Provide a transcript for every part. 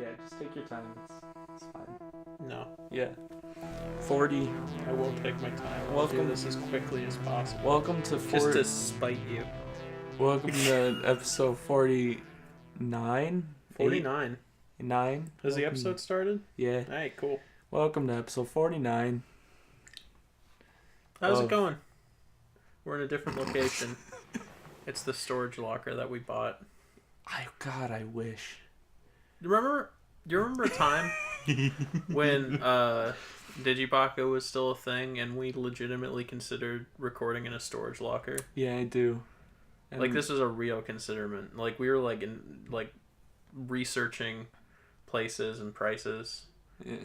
Yeah, just take your time. It's fine. No. Yeah. 40. I will take my time. I'll Welcome. do this as quickly as possible. Welcome to Just to spite you. Welcome to episode 49. 49. 9. Has the episode started? Yeah. Alright, cool. Welcome to episode 49. How's it going? We're in a different location. It's the storage locker that we bought. God, I wish. Do you remember a time when Digibaka was still a thing and we legitimately considered recording in a storage locker? Yeah, I do. And like, this was a real considerment. Like, we were researching places and prices.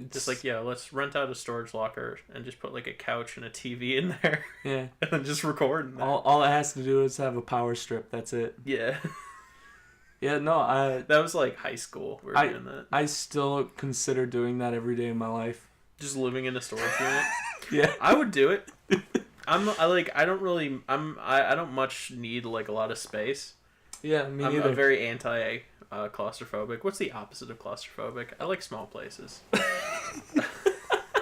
Just let's rent out a storage locker and just put like a couch and a TV in there. Yeah. And then just record in there. All it has to do is have a power strip. That's it. Yeah. Yeah, no, that was like high school. We were doing that. I still consider doing that every day of my life. Just living in a storage unit. Yeah. I would do it. I don't much need like a lot of space. Yeah, me I'm neither. a very anti claustrophobic. What's the opposite of claustrophobic? I like small places.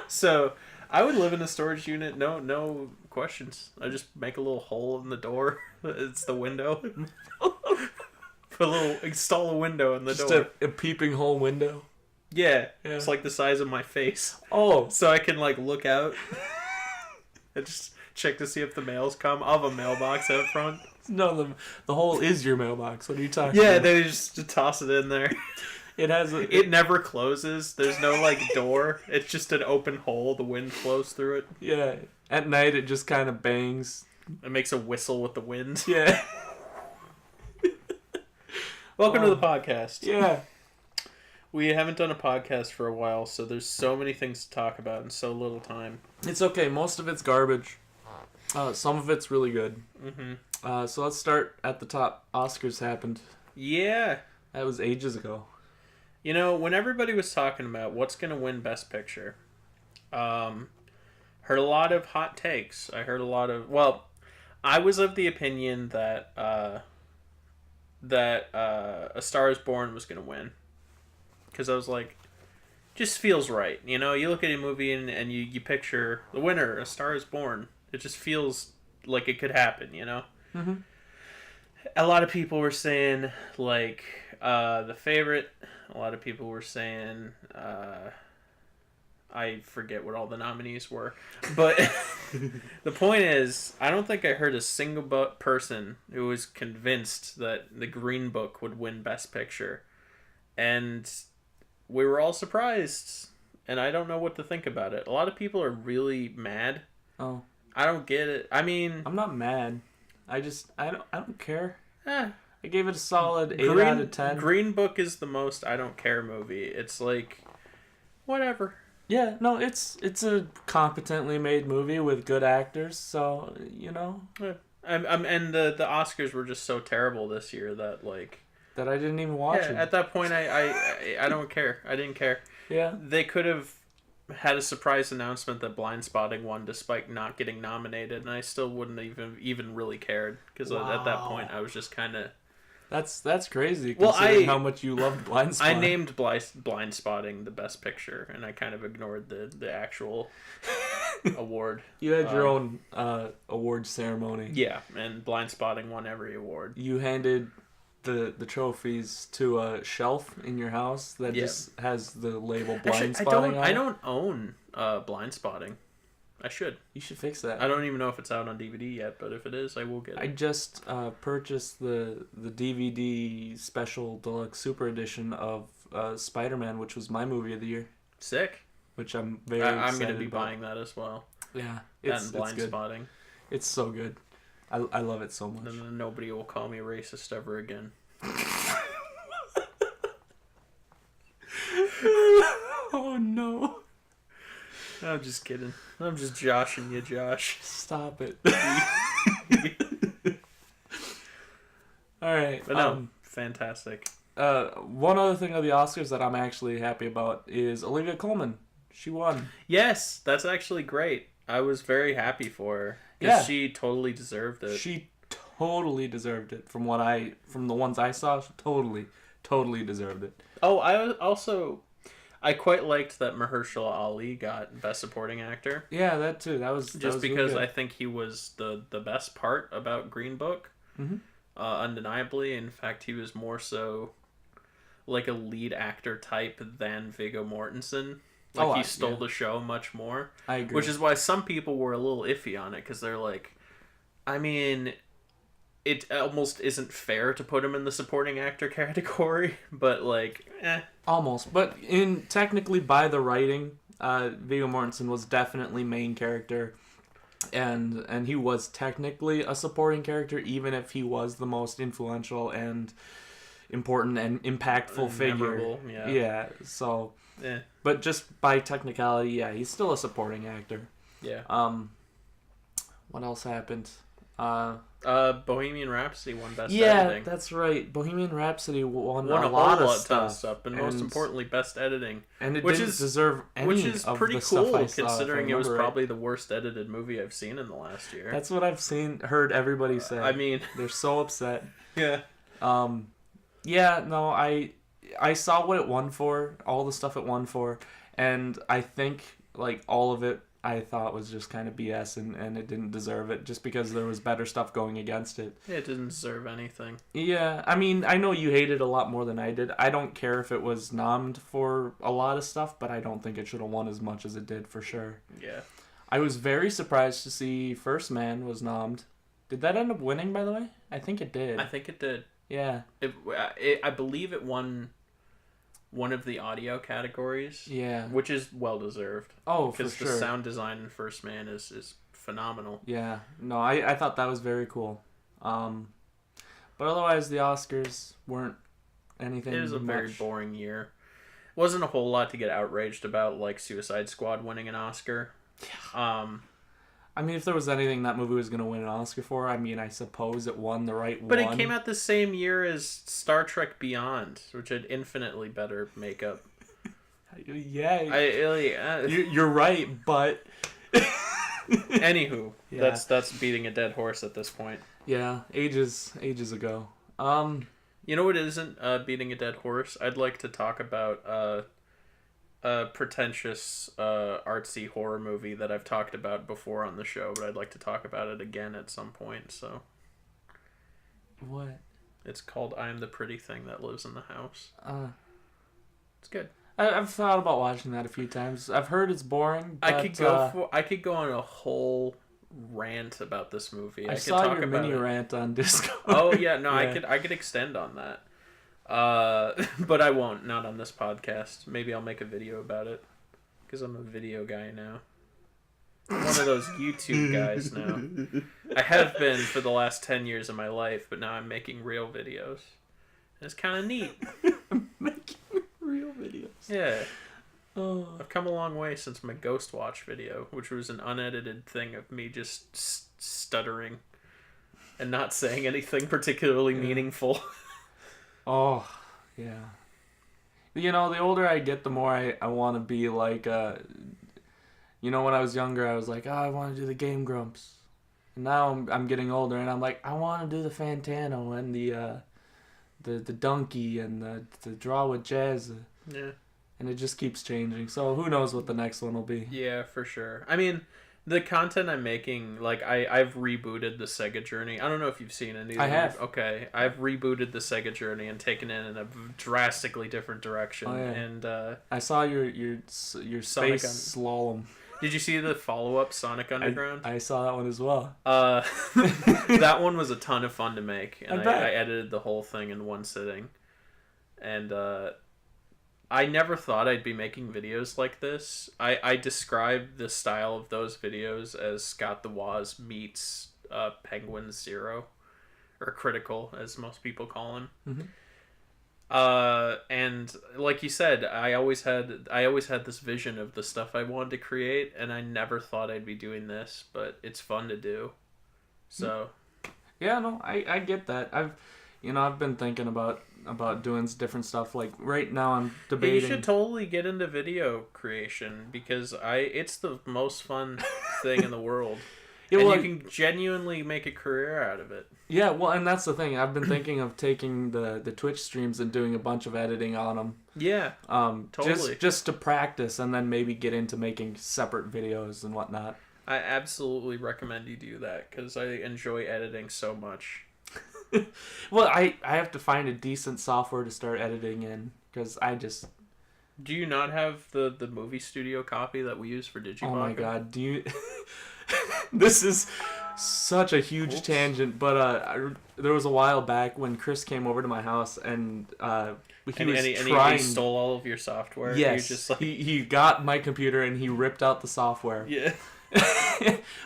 So I would live in a storage unit. No questions. I just make a little hole in the door. It's the window. Install a window in the door. Just a peeping hole window. Yeah, it's like the size of my face. Oh, so I can like look out and just check to see if the mail's come. I'll have a mailbox out front. No, the hole is your mailbox. What are you talking about? Yeah, they just toss it in there. It never closes. There's no like door. It's just an open hole. The wind flows through it. Yeah. At night it just kind of bangs. It makes a whistle with the wind. Yeah. Welcome to the podcast. Yeah. We haven't done a podcast for a while, so there's so many things to talk about in so little time. It's okay. Most of it's garbage. Some of it's really good. Mm-hmm. So let's start at the top. Oscars happened. Yeah. That was ages ago. You know, when everybody was talking about what's going to win Best Picture, heard a lot of hot takes. I heard a lot of... Well, I was of the opinion that A Star is Born was going to win. Because I was like, just feels right. You know, you look at a movie and you picture the winner, A Star is Born. It just feels like it could happen, you know? Mm-hmm. A lot of people were saying, like, The Favorite. A lot of people were saying, I forget what all the nominees were. But the point is, I don't think I heard a single person who was convinced that The Green Book would win Best Picture. And we were all surprised. And I don't know what to think about it. A lot of people are really mad. Oh. I don't get it. I mean... I'm not mad. I don't care. Eh. I gave it a solid 8 out of 10. Green Book is the most I don't care movie. It's like, whatever. Yeah, no, it's a competently made movie with good actors, so, you know. Yeah. And the Oscars were just so terrible this year that, like... That I didn't even watch it. At that point, I don't care. I didn't care. Yeah. They could have had a surprise announcement that Blind Spotting won despite not getting nominated, and I still wouldn't even really cared, because at that point, I was just kind of... That's crazy, considering how much you loved Blind Spotting. I named Blind Spotting the Best Picture, and I kind of ignored the actual award. You had your own award ceremony. Yeah, and Blind Spotting won every award. You handed the trophies to a shelf in your house that just has the label Blind Spotting on it. I don't own Blind Spotting. I should. You should fix that. I don't even know if it's out on DVD yet, but if it is, I will get it. I just purchased the DVD special deluxe super edition of Spider-Man, which was my movie of the year. Sick. Which I'm very excited I'm going to be about. buying that as well. Yeah. And Blind Spotting. It's so good. I love it so much. And then nobody will call me racist ever again. Oh no. I'm just kidding. I'm just joshing you, Josh. Stop it. Alright. But no, fantastic. One other thing of the Oscars that I'm actually happy about is Olivia Colman. She won. Yes, that's actually great. I was very happy for her. Because she totally deserved it. She totally deserved it. From the ones I saw, totally totally deserved it. Oh, I quite liked that Mahershala Ali got Best Supporting Actor. Yeah, that too. That was Because really I think he was the best part about Green Book. good. Undeniably. In fact, he was more so like a lead actor type than Viggo Mortensen. Like, he stole the show much more. I agree. Which is why some people were a little iffy on it, because they're like, I mean, it almost isn't fair to put him in the supporting actor category, but like, Almost, but technically by the writing, Viggo Mortensen was definitely main character, and he was technically a supporting character, even if he was the most influential and important and impactful figure. Memorable, yeah. Yeah. So, but just by technicality, yeah, he's still a supporting actor. Yeah. What else happened? Bohemian Rhapsody won Best Yeah, Editing. that's right. Bohemian Rhapsody won a a lot whole of stuff, ton and most importantly, Best Editing. And it which didn't is deserve any Which is of pretty the stuff cool, I saw, considering if I it was remember probably the worst edited movie I've seen in the last year. That's what I've heard everybody say. I mean, they're so upset. Yeah. Yeah, no, I saw what it won for, all the stuff it won for, and I think like all of it I thought was just kind of BS and it didn't deserve it just because there was better stuff going against it. It didn't deserve anything. Yeah, I mean, I know you hated it a lot more than I did. I don't care if it was nommed for a lot of stuff, but I don't think it should have won as much as it did for sure. Yeah. I was very surprised to see First Man was nommed. Did that end up winning, by the way? I think it did. I think it did. Yeah. I believe it won one of the audio categories. Yeah. Which is well deserved. Oh, for sure. Because the sound design in First Man is phenomenal. Yeah. No, I thought that was very cool. But otherwise, the Oscars weren't anything It was a much. very boring year. Wasn't a whole lot to get outraged about, like Suicide Squad winning an Oscar. Yeah. I mean, if there was anything that movie was going to win an Oscar for, I mean, I suppose it won the right one. But it came out the same year as Star Trek Beyond, which had infinitely better makeup. Yeah. You're right, but... Anywho, yeah. That's beating a dead horse at this point. Yeah, ages ago. You know what isn't beating a dead horse? I'd like to talk about a pretentious artsy horror movie that I've talked about before on the show, but I'd like to talk about it again at some point. So, what? It's called "I Am the Pretty Thing That Lives in the House." It's good. I've thought about watching that a few times. I've heard it's boring. But, I could go on a whole rant about this movie. I saw could talk your about mini it. rant on Discord. Oh yeah, no, Yeah. I could extend on that. But I won't. Not on this podcast. Maybe I'll make a video about it because I'm a video guy now. I'm one of those YouTube guys now. I have been for the last 10 years of my life, but now I'm making real videos. And it's kind of neat. Making real videos. Yeah. Oh. I've come a long way since my Ghost Watch video, which was an unedited thing of me just stuttering and not saying anything particularly meaningful. Oh, yeah. You know, the older I get, the more I want to be like, you know, when I was younger, I was like, oh, I want to do the Game Grumps. And now I'm getting older, and I'm like, I want to do the Fantano and the Donkey and the Draw with Jazz. Yeah. And it just keeps changing. So who knows what the next one will be. Yeah, for sure. I mean, the content I'm making, like, I've rebooted the Sega Journey. I don't know if you've seen any of I have. Okay. I've rebooted the Sega Journey and taken it in a drastically different direction. Oh, yeah. And I saw your space slalom. Did you see the follow-up, Sonic Underground? I saw that one as well. That one was a ton of fun to make. And I edited the whole thing in one sitting. And, I never thought I'd be making videos like this. I describe the style of those videos as Scott the Woz meets Penguin Zero, or Critical, as most people call him. Mm-hmm. And like you said, I always had this vision of the stuff I wanted to create, and I never thought I'd be doing this, but it's fun to do. So, yeah, no, I get that. I've been thinking about doing different stuff. Like right now I'm debating. You should totally get into video creation because it's the most fun thing in the world. Yeah, And well, you can genuinely make a career out of it. yeah, well, and that's the thing. I've been thinking of taking the Twitch streams and doing a bunch of editing on them. Yeah, totally. Just to practice, and then maybe get into making separate videos and whatnot. I absolutely recommend you do that because I enjoy editing so much. Well, I have to find a decent software to start editing in because I just. Do you not have the movie studio copy that we use for Digipocket? Oh my god, do you? This is such a huge tangent, but there was a while back when Chris came over to my house and he stole all of your software. Yes, Just like... he got my computer and he ripped out the software. Yeah.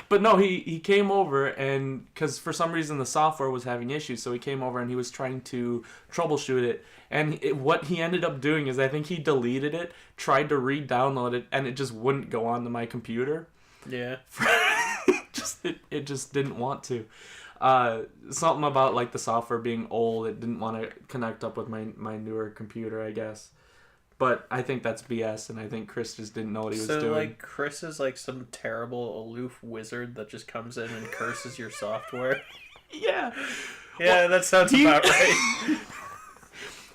But no, he came over and because for some reason the software was having issues, so he came over and he was trying to troubleshoot it. And what he ended up doing is I think he deleted it, tried to re-download it, and it just wouldn't go onto my computer. Yeah. It just didn't want to. Something about like the software being old, it didn't want to connect up with my newer computer, I guess. But I think that's BS, and I think Chris just didn't know what he was doing. So, like, Chris is like some terrible, aloof wizard that just comes in and curses your software? Yeah. Yeah, well, that sounds about right.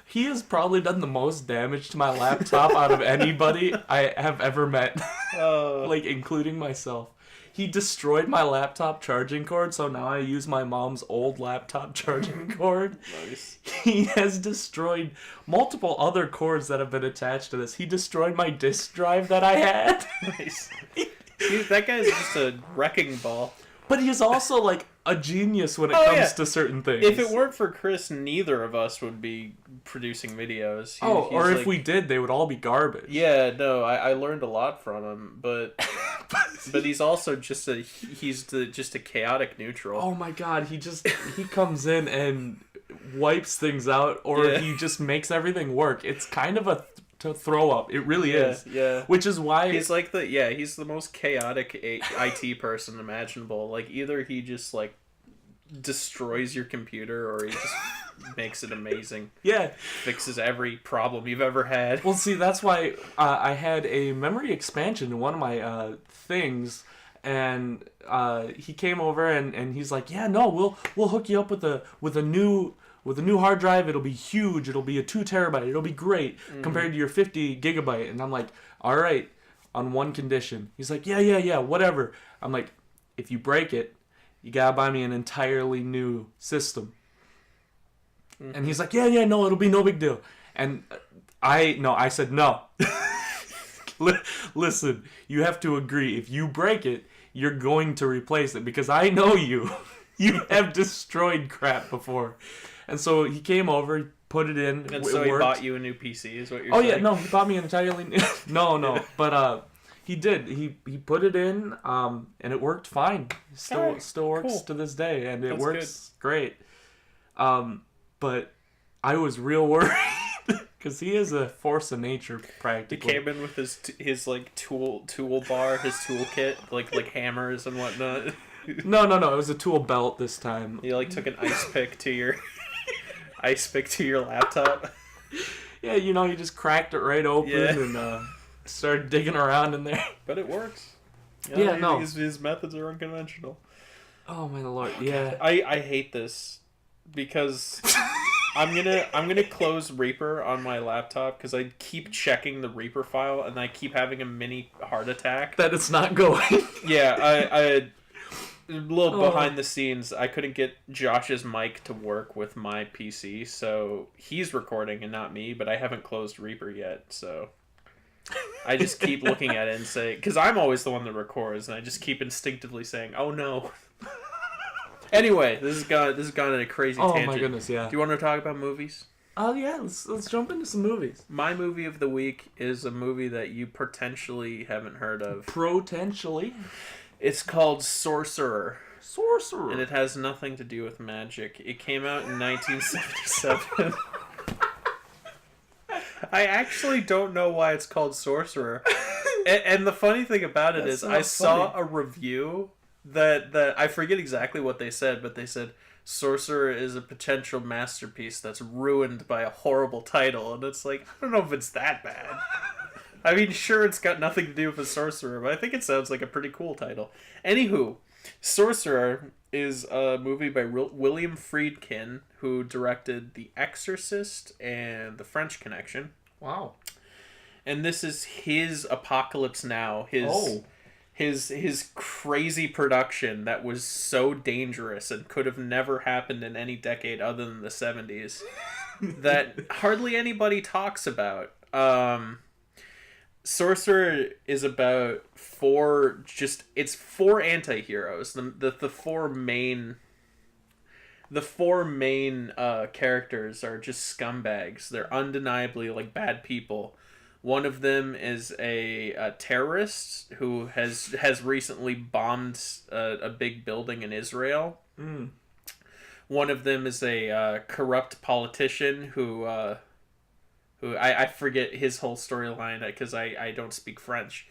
He has probably done the most damage to my laptop out of anybody I have ever met. Like, including myself. He destroyed my laptop charging cord, so now I use my mom's old laptop charging cord. Nice. He has destroyed multiple other cords that have been attached to this. He destroyed my disk drive that I had. Nice. That guy's just a wrecking ball. But he's also, like, a genius when it comes to certain things. If it weren't for Chris, neither of us would be producing videos. Or if we did, they would all be garbage. Yeah, no, I learned a lot from him, but he's also just a chaotic neutral. Oh my god, he comes in and wipes things out, or he just makes everything work. It's kind of to throw up. It really is. Yeah. Which is why he's he's the most chaotic IT person imaginable. Like either he just like destroys your computer or he just makes it amazing. Yeah. Fixes every problem you've ever had. Well, see, that's why I had a memory expansion in one of my things, and he came over and he's like, "Yeah, no, we'll hook you up with a new hard drive. It'll be huge. It'll be a 2 terabyte. It'll be great compared to your 50 gigabyte." And I'm like, "All right, on one condition." He's like, "Yeah, whatever." I'm like, "If you break it, you gotta buy me an entirely new system." And he's like, "Yeah, no, it'll be no big deal." And I said, "No. Listen, you have to agree. If you break it, you're going to replace it because I know you. You have destroyed crap before." And so he came over, put it in. And so he bought you a new PC, is what you're saying? Oh yeah, no, he bought me an entirely new. No, but he did. He put it in, and it worked fine. Still works to this day, and it works great. But I was real worried because he is a force of nature practically. He came in with his like tool bar, his toolkit, like hammers and whatnot. No, it was a tool belt this time. You like took an ice pick to your laptop. Yeah, you just cracked it right open and started digging around in there. But it works. No. His methods are unconventional. Oh my lord, yeah. I hate this because I'm gonna close Reaper on my laptop because I keep checking the Reaper file and I keep having a mini heart attack. That it's not going. Yeah, I a little behind the scenes, I couldn't get Josh's mic to work with my PC, so he's recording and not me, but I haven't closed Reaper yet, so I just keep looking at it and say, because I'm always the one that records, and I just keep instinctively saying, "Oh no." Anyway, this has gone in a crazy tangent. Oh my goodness, yeah. Do you want to talk about movies? Oh yeah, let's jump into some movies. My movie of the week is a movie that you potentially haven't heard of. Potentially. It's called Sorcerer. Sorcerer. And it has nothing to do with magic. It came out in 1977. I actually don't know why it's called Sorcerer. And the funny thing about it is I saw a review that I forget exactly what they said, but they said Sorcerer is a potential masterpiece that's ruined by a horrible title. And it's like, I don't know if it's that bad. I mean, sure, it's got nothing to do with a sorcerer, but I think it sounds like a pretty cool title. Anywho, Sorcerer is a movie by William Friedkin, who directed The Exorcist and The French Connection. Wow. And this is his Apocalypse Now, Oh. his crazy production that was so dangerous and could have never happened in any decade other than the 70s that hardly anybody talks about. Sorcerer is about four anti-heroes. The four main characters are just scumbags. They're undeniably like bad people. One of them is a terrorist who has recently bombed a big building in Israel. Mm. One of them is a corrupt politician who I forget his whole storyline because I don't speak French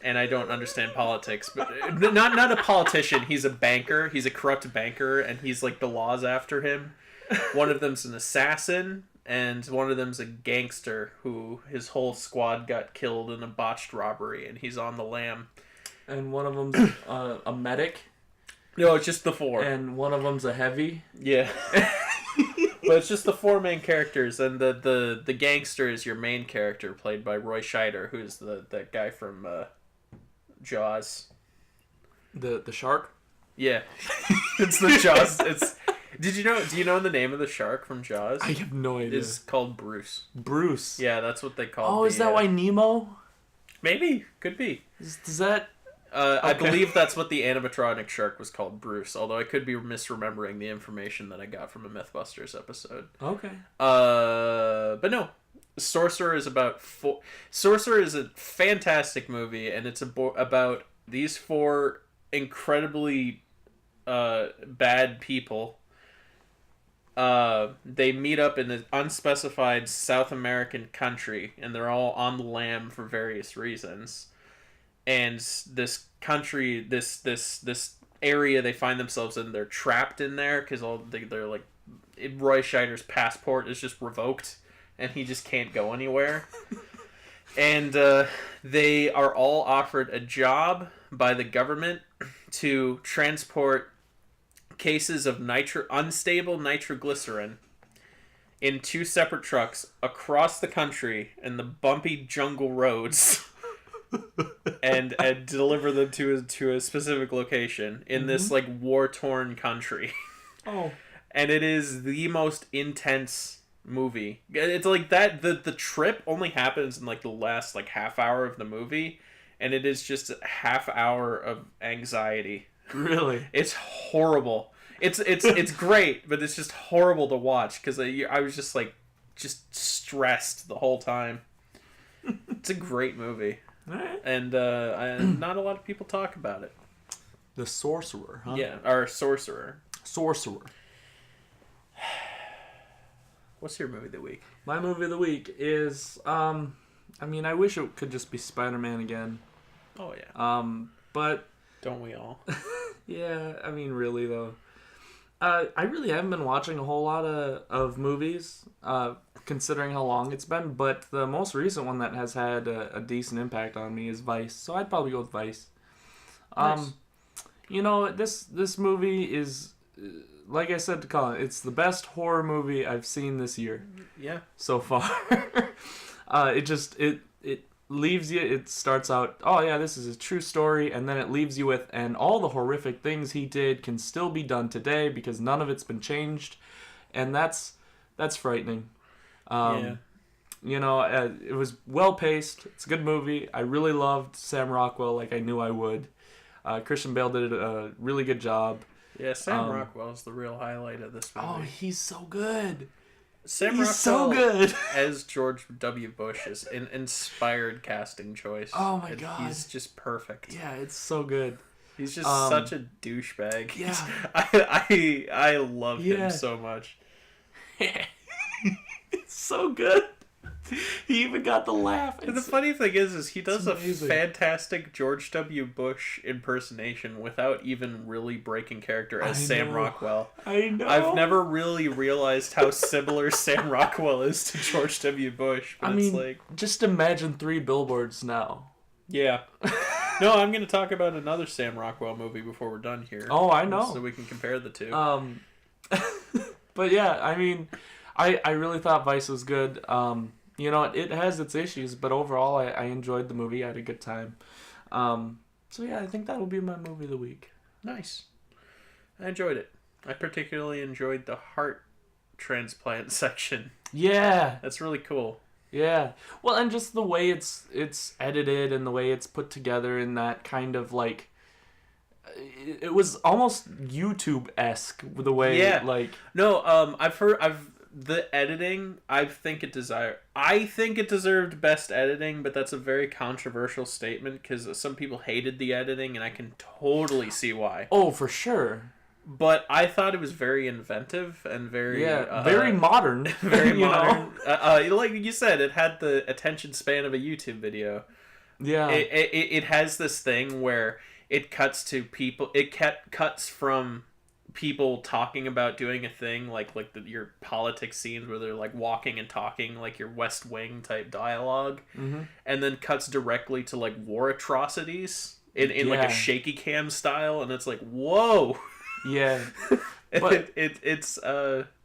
and I don't understand politics. But not a politician. He's a banker. He's a corrupt banker, and he's like the law's after him. One of them's an assassin. And one of them's a gangster who his whole squad got killed in a botched robbery, and he's on the lam. And one of them's a medic. No, it's just the four. And one of them's a heavy. Yeah. But it's just the four main characters, and the gangster is your main character, played by Roy Scheider, who's that guy from Jaws. The shark? Yeah. It's the Jaws. Do you know the name of the shark from Jaws? I have no idea. It's called Bruce. Bruce. Yeah, that's what they call. Oh, is that why Nemo? Maybe. Could be. Does that? I believe that's what the animatronic shark was called, Bruce. Although I could be misremembering the information that I got from a MythBusters episode. Okay. But no, Sorcerer is Sorcerer is a fantastic movie, and it's about these four incredibly bad people. They meet up in an unspecified South American country, and they're all on the lam for various reasons. And this country, this area they find themselves in, they're trapped in there because they're like, Roy Scheider's passport is just revoked, and he just can't go anywhere. And they are all offered a job by the government to transport cases of unstable nitroglycerin in two separate trucks across the country in the bumpy jungle roads and deliver them to a specific location in this like war-torn country. Oh. And it is the most intense movie. It's like that the trip only happens in like the last like half hour of the movie, and it is just a half hour of anxiety. Really? It's horrible. It's great, but it's just horrible to watch because I was just stressed the whole time. It's a great movie. All right. And not a lot of people talk about it. The Sorcerer, huh? Yeah, or Sorcerer. Sorcerer. What's your movie of the week? My movie of the week is, I wish it could just be Spider-Man again. Oh, yeah. But... Don't we all? Yeah, really, though. I really haven't been watching a whole lot of movies, considering how long it's been, but the most recent one that has had a decent impact on me is Vice, so I'd probably go with Vice. Nice. This movie is, like I said to Colin, it's the best horror movie I've seen this year. Yeah. So far. It leaves you, it starts out, oh yeah, this is a true story, and then it leaves you with, and all the horrific things he did can still be done today because none of it's been changed, and that's frightening. Yeah. It was well paced. It's a good movie. I really loved Sam Rockwell like I knew I would. Christian Bale did a really good job. Yeah, Sam Rockwell's the real highlight of this movie. Oh, he's so good. Sam He's Rockwell so good. as George W. Bush is an inspired casting choice. Oh my God. He's just perfect. Yeah, it's so good. He's just such a douchebag. Yeah. I love him so much. It's so good. He even got the laugh. The funny thing is he does a amazing. fantastic George W. Bush impersonation without even really breaking character as Sam Rockwell. I know. I've never really realized how similar Sam Rockwell is to George W. Bush. But it's like, just imagine 3 billboards now. yeah. No, I'm going to talk about another Sam Rockwell movie before we're done here. Oh, I know. So we can compare the two. But yeah, I mean, I really thought Vice was good. You know, it has its issues, but overall, I enjoyed the movie. I had a good time. So yeah, I think that'll be my movie of the week. Nice. I enjoyed it. I particularly enjoyed the heart transplant section. Yeah, That's really cool. yeah. Well, and just the way it's edited and the way it's put together in that kind of like it was almost YouTube-esque the way like No, I've the editing, I think it deserved best editing, but that's a very controversial statement because some people hated the editing and I can totally see why. oh, for sure. But I thought it was very inventive and Very modern. very you modern. know? Like you said, it had the attention span of a YouTube video. Yeah. It has this thing where it cuts to people. Cuts from people talking about doing a thing like your politics scenes where they're like walking and talking like your West Wing type dialogue, and then cuts directly to like war atrocities in like a shaky cam style, and it's like whoa. Yeah. But it's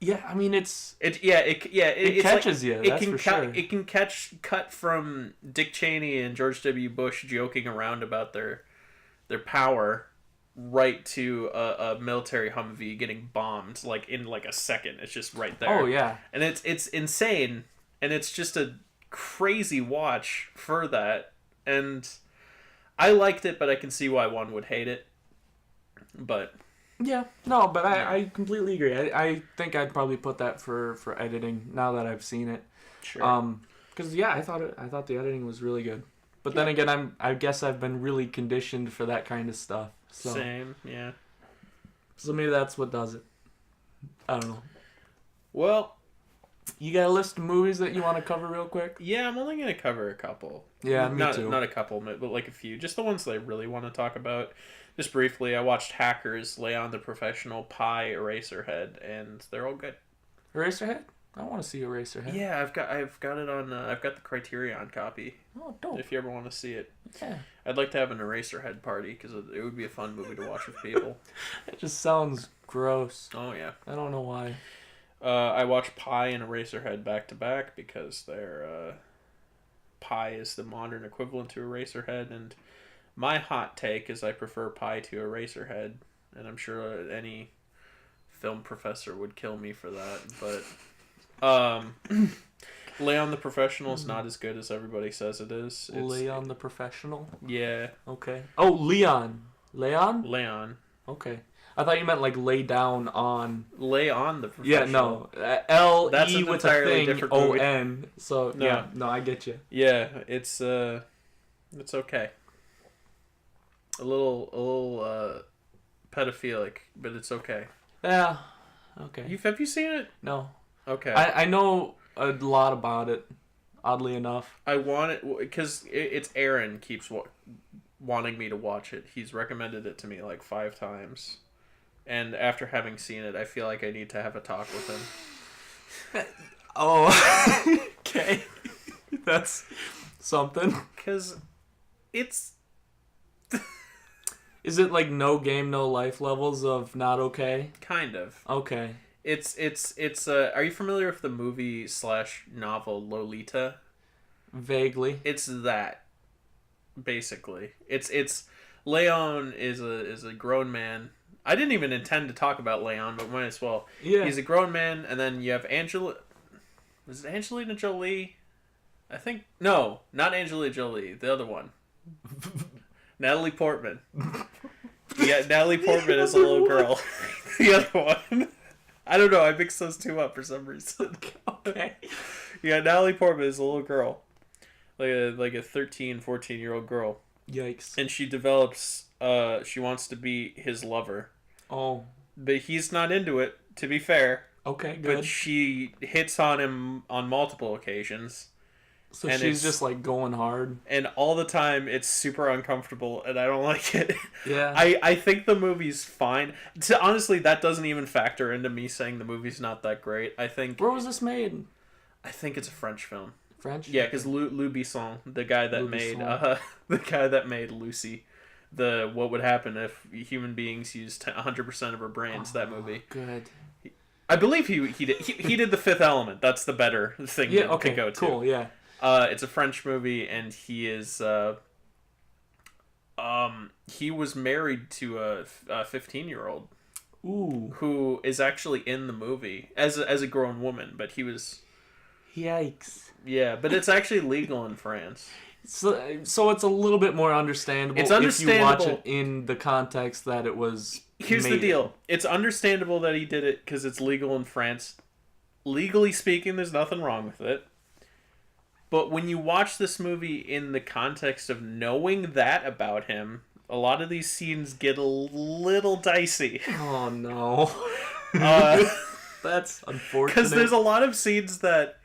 yeah, I mean it like, catches you. That's for sure. It can cut from Dick Cheney and George W. Bush joking around about their power right to a military Humvee getting bombed like in like a second. It's just right there. Oh yeah. And it's insane, and it's just a crazy watch for that. And I liked it, but I can see why one would hate it. But yeah, no, but I completely agree. I think I'd probably put that for editing now that I've seen it. sure. Because yeah, I thought the editing was really good. But then again, I guess I've been really conditioned for that kind of stuff. So, Same, yeah. So maybe that's what does it. I don't know. Well, You got a list of movies that you want to cover real quick? yeah, I'm only gonna cover a couple. Yeah, me not, too. Not a couple, but like a few. Just the ones that I really want to talk about. Just briefly, I watched Hackers, Leon the Professional, Pi, Eraserhead, and they're all good. Eraserhead? I want to see Eraserhead. Yeah, I've got it on. I've got the Criterion copy. Oh, dope. If you ever want to see it, Yeah. I'd like to have an Eraserhead party because it would be a fun movie to watch with people. It just sounds gross. Oh yeah. I don't know why. I watched Pi and Eraserhead back to back because they're Pi is the modern equivalent to Eraserhead, and my hot take is I prefer Pi to Eraserhead, and I'm sure any film professor would kill me for that, but Leon the Professional is not as good as everybody says it is. Leon the Professional? Yeah. Okay. Oh, Leon. Leon? Leon. Okay. I thought you meant like lay down on. Lay on the Professional. Yeah, no. L That's E an with a entirely thing. different O movie. N. So No. yeah, no, I get you. Yeah, it's okay. A little pedophilic, but it's okay. Yeah. Okay. Have you seen it? No. Okay. I know a lot about it. Oddly enough. I want it because it's Aaron keeps wanting me to watch it. He's recommended it to me like 5 times, and after having seen it, I feel like I need to have a talk with him. Oh. Okay. That's something. Because it's Is it like no game, no life levels of not okay? kind of. Okay. It's are you familiar with the movie / novel Lolita? Vaguely. It's that, basically. It's Leon is a grown man. I didn't even intend to talk about Leon, but might as well. Yeah. He's a grown man, and then you have Angela. Was it Angelina Jolie? I think no, not Angelina Jolie. The other one, Natalie Portman. Yeah, Natalie Portman is a little girl. The other one. I don't know. I mixed those two up for some reason. Okay. Yeah, Natalie Portman is a little girl, like a 13, 14-year-old girl, Yikes. and she develops. She wants to be his lover, Oh. but he's not into it. To be fair, Okay, but good. she hits on him on multiple occasions, So and she's it's- just like going hard. and all the time it's super uncomfortable, and I don't like it. Yeah. I think the movie's fine. Honestly, that doesn't even factor into me saying the movie's not that great. I think Where was this made? it's a French film. French? Yeah, because Lou Besson, the guy that Louis made Besson. the guy that made Lucy, the what would happen if human beings used 100% of our brains. That movie. Good. I believe he did the Fifth Element. That's the better thing Yeah, to okay, go to. cool, yeah. It's a French movie, and he was married to a 15-year-old Ooh. who is actually in the movie as a grown woman, but he was. Yikes. Yeah, but it's actually legal in France. So it's a little bit more understandable, It's if you watch understandable. it in the context that it was Here's the made deal. It's understandable that he did it because it's legal in France. Legally speaking, there's nothing wrong with it. But when you watch this movie in the context of knowing that about him, a lot of these scenes get a little dicey. Oh no. That's unfortunate. Because there's a lot of scenes that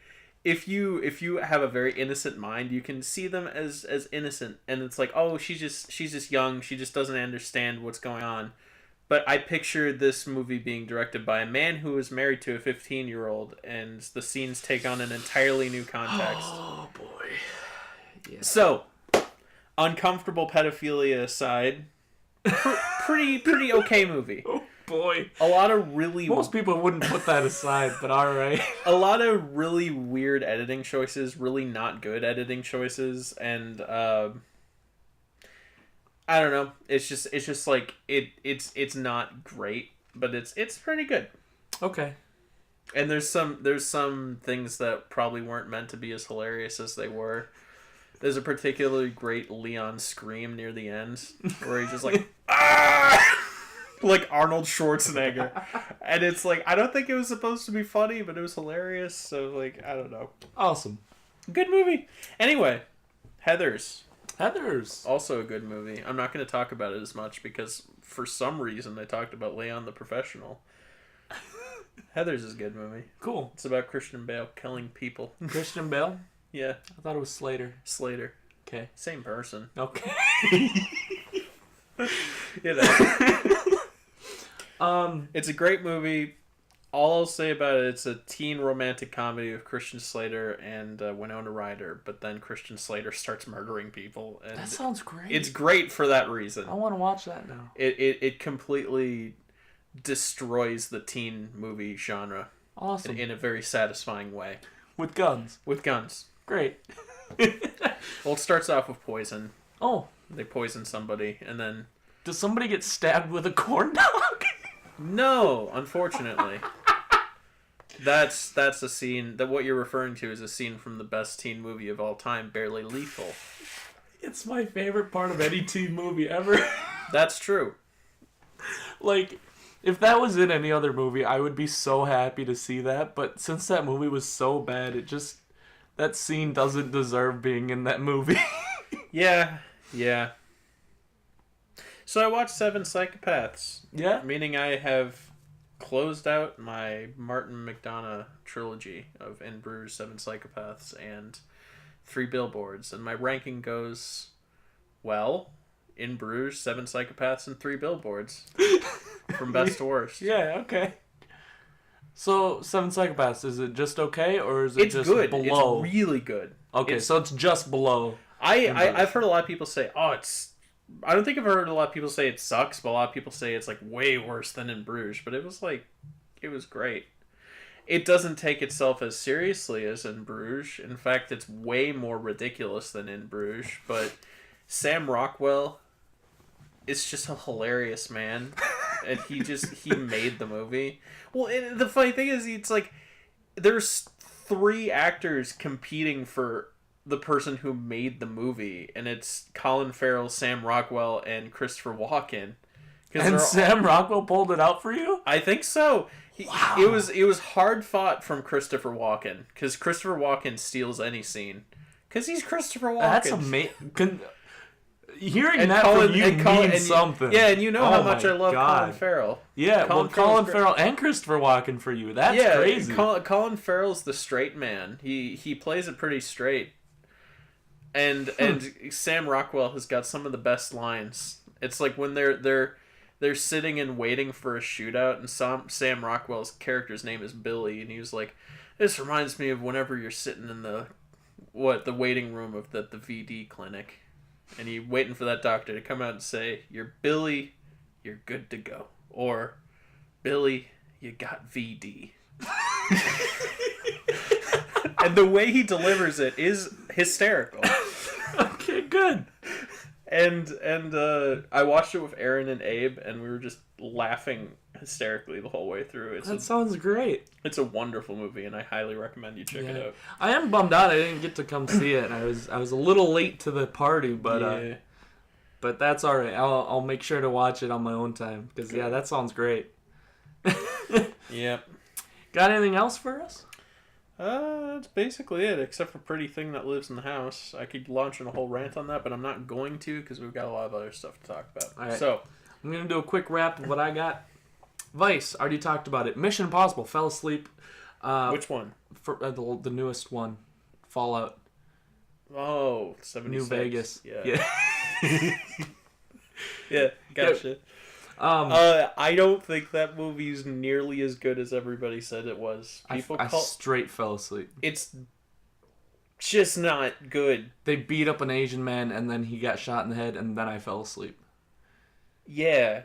if you have a very innocent mind, you can see them as innocent, and it's like, oh, she's just young, she just doesn't understand what's going on. But I picture this movie being directed by a man who is married to a 15-year-old, and the scenes take on an entirely new context. Oh boy. Yeah. So, uncomfortable pedophilia aside, pretty okay movie. Oh boy. A lot of really Most people wouldn't put that aside, but all right. a lot of really weird editing choices, really not good editing choices, and I don't know. It's just like it's not great, but it's pretty good. Okay. And there's some things that probably weren't meant to be as hilarious as they were. There's a particularly great Leon scream near the end where he's just like ah! Like Arnold Schwarzenegger. And it's like, I don't think it was supposed to be funny, but it was hilarious. So like, I don't know. Awesome. Good movie. Anyway, Heathers. Heathers. Also a good movie. I'm not going to talk about it as much because for some reason I talked about Leon the Professional. Heathers is a good movie. Cool. It's about Christian Bale killing people. Christian Bale? Yeah. I thought it was Slater. Slater. Okay. Same person. Okay. You know. It's a great movie. All I'll say about it, it's a teen romantic comedy of Christian Slater and Winona Ryder, but then Christian Slater starts murdering people. And that sounds great. it's great for that reason. I want to watch that now. It completely destroys the teen movie genre. Awesome. In a very satisfying way. With guns. With guns. Great. Well, it starts off with poison. Oh. They poison somebody, and then... Does somebody get stabbed with a corn dog? No, unfortunately. That's a scene... that what you're referring to is a scene from the best teen movie of all time, Barely Lethal. It's my favorite part of any teen movie ever. That's true. Like... If that was in any other movie, I would be so happy to see that. But since that movie was so bad, that scene doesn't deserve being in that movie. Yeah. So I watched Seven Psychopaths. Yeah? Meaning I have closed out my Martin McDonagh trilogy of In Bruges, Seven Psychopaths, and Three Billboards. And my ranking goes, well, In Bruges, Seven Psychopaths, and Three Billboards. From best to worst. Yeah, okay. So, Seven Psychopaths, is it just okay, or is it It's just good. below? It's really good. Okay, so it's just below. I've heard a lot of people say, I don't think I've heard a lot of people say it sucks, but a lot of people say it's like way worse than In Bruges. But it was great. It doesn't take itself as seriously as In Bruges. In fact, it's way more ridiculous than In Bruges. But Sam Rockwell is just a hilarious man. And he made the movie. Well, and the funny thing is, it's like, there's 3 actors competing for the person who made the movie, and it's Colin Farrell, Sam Rockwell, and Christopher Walken. And Sam Rockwell pulled it out for you? I think so. Wow. It was hard fought from Christopher Walken, because Christopher Walken steals any scene, because he's Christopher Walken. That's amazing. Hearing and that Colin, from you and Colin, means something. And you know how much my I love God. Colin Farrell. Yeah, Colin Farrell's Farrell and Christopher Walken for you. That's crazy. Colin Farrell's the straight man. He plays it pretty straight. And Sam Rockwell has got some of the best lines. It's like when they're sitting and waiting for a shootout, and Sam Rockwell's character's name is Billy, and he was like, "This reminds me of whenever you're sitting in the the waiting room of the VD clinic, and he waiting for that doctor to come out and say, "You're Billy, you're good to go," or "Billy, you got VD." And the way he delivers it is hysterical. Okay, good. And I watched it with Aaron and Abe, and we were just laughing hysterically the whole way through. Sounds great. It's a wonderful movie, and I highly recommend you check it out. I am bummed out I didn't get to come see it, and I was a little late to the party, but but that's all right. I'll make sure to watch it on my own time because that sounds great. Yep. Got anything else for us? That's basically it, except for Pretty Thing That Lives in the House. I could launch on a whole rant on that, but I'm not going to because we've got a lot of other stuff to talk about. All right. So, I'm going to do a quick wrap of what I got. Vice, already talked about it. Mission Impossible, fell asleep. Which one? For the newest one, Fallout. Oh, 76. New Vegas. Yeah. Yeah, gotcha. Yeah. I don't think that movie's nearly as good as everybody said it was. I straight fell asleep. It's just not good. They beat up an Asian man, and then he got shot in the head, and then I fell asleep. Yeah.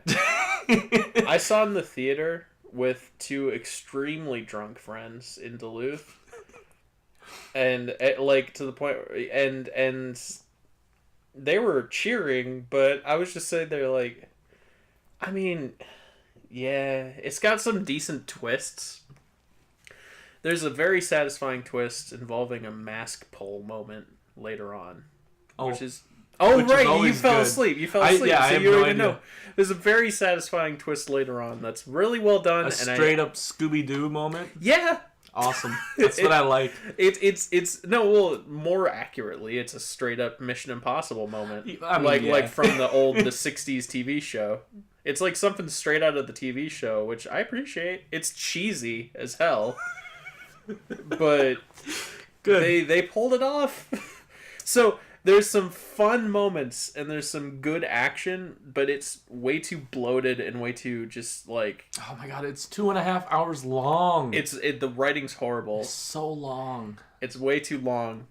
I saw it in the theater with two extremely drunk friends in Duluth. And to the point and they were cheering, but I was just sitting there like, I mean, yeah, it's got some decent twists. There's a very satisfying twist involving a mask pull moment later on, which is right. You fell asleep. So you already know. There's a very satisfying twist later on that's really well done. A straight up Scooby-Doo moment. Yeah. Awesome. That's what I like. More accurately, it's a straight up Mission Impossible moment. I mean, like from the 60s TV show. It's like something straight out of the TV show, which I appreciate. It's cheesy as hell. But good. They pulled it off. So there's some fun moments and there's some good action, but it's way too bloated and way too just like, oh my god, it's 2.5 hours long. The writing's horrible. It's so long. It's way too long,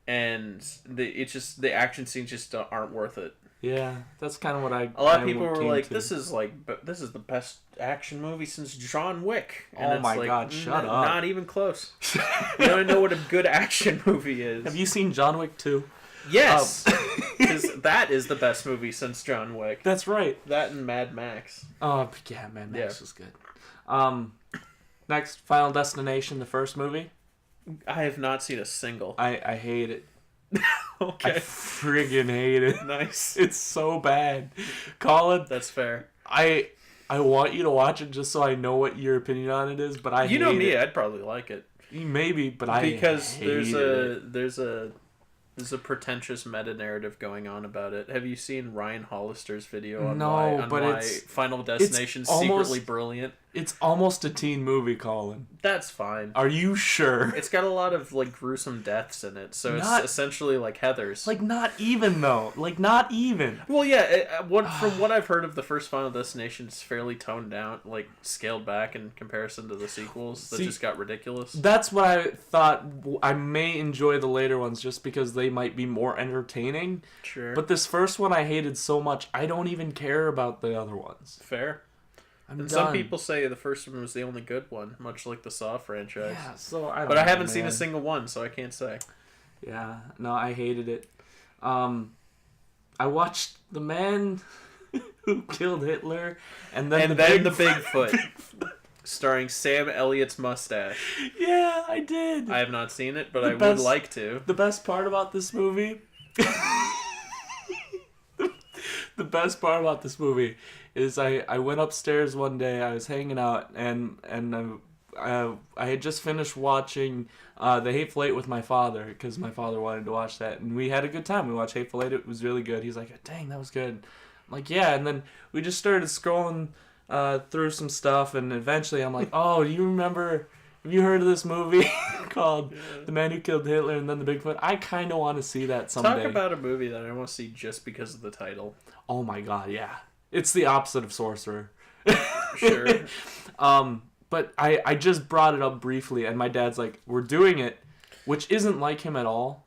and the action scenes just aren't worth it. Yeah, that's kind of what I. A lot of people were like, "This is the best action movie since John Wick." And oh my god, shut up! Not even close. You don't know what a good action movie is. Have you seen John Wick 2? Yes, because that is the best movie since John Wick. That's right. That and Mad Max. Oh yeah, Mad Max was good. Next, Final Destination, the first movie. I have not seen a single. I hate it. Okay. I friggin' hate it. Nice. It's so bad. Colin, that's fair. I want you to watch it just so I know what your opinion on it is, but I you know hate me, it. I'd probably like it. Maybe, but because there's a it. pretentious meta narrative going on about it. Have you seen Ryan Hollister's video on No, but why it's Final Destination's secretly brilliant? It's almost a teen movie, Colin. That's fine. Are you sure? It's got a lot of like gruesome deaths in it, so it's essentially like Heathers. Like not even though. Like not even. Well, yeah. From what I've heard of the first Final Destination, it's fairly toned down, like scaled back in comparison to the sequels that just got ridiculous. That's what I thought. I may enjoy the later ones just because they might be more entertaining. Sure. But this first one I hated so much, I don't even care about the other ones. Fair. I'm and done. Some people say the first one was the only good one, much like the Saw franchise. Yeah, so I don't But know, I haven't seen man. a single one, so I can't say. Yeah, no, I hated it. I watched The Man Who Killed Hitler, and then the Bigfoot, starring Sam Elliott's mustache. Yeah, I did. I have not seen it, but I would like to. The best part about this movie. The best part about this movie is I went upstairs one day. I was hanging out and I had just finished watching The Hateful Eight with my father because my father wanted to watch that, and we had a good time. We watched Hateful Eight. It was really good. He's like, "Dang, that was good." I'm like, "Yeah," and then we just started scrolling through some stuff, and eventually I'm like, "Oh, do you remember? Have you heard of this movie called The Man Who Killed Hitler and then the Bigfoot?" I kind of want to see that someday. Talk about a movie that I want to see just because of the title. Oh my god, yeah. It's the opposite of Sorcerer. Sure. But I just brought it up briefly, and my dad's like, "We're doing it." which isn't like him at all.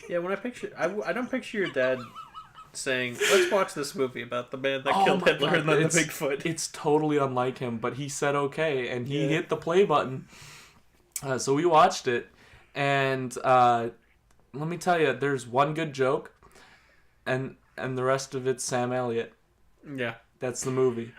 Yeah, when I don't picture your dad saying, "Let's watch this movie about the man that Oh killed my Hitler God, and then the it's- Bigfoot." It's totally unlike him, but he said okay, and he Yeah. hit the play button. So we watched it, and let me tell you, there's one good joke, and the rest of it's Sam Elliott. Yeah. That's the movie.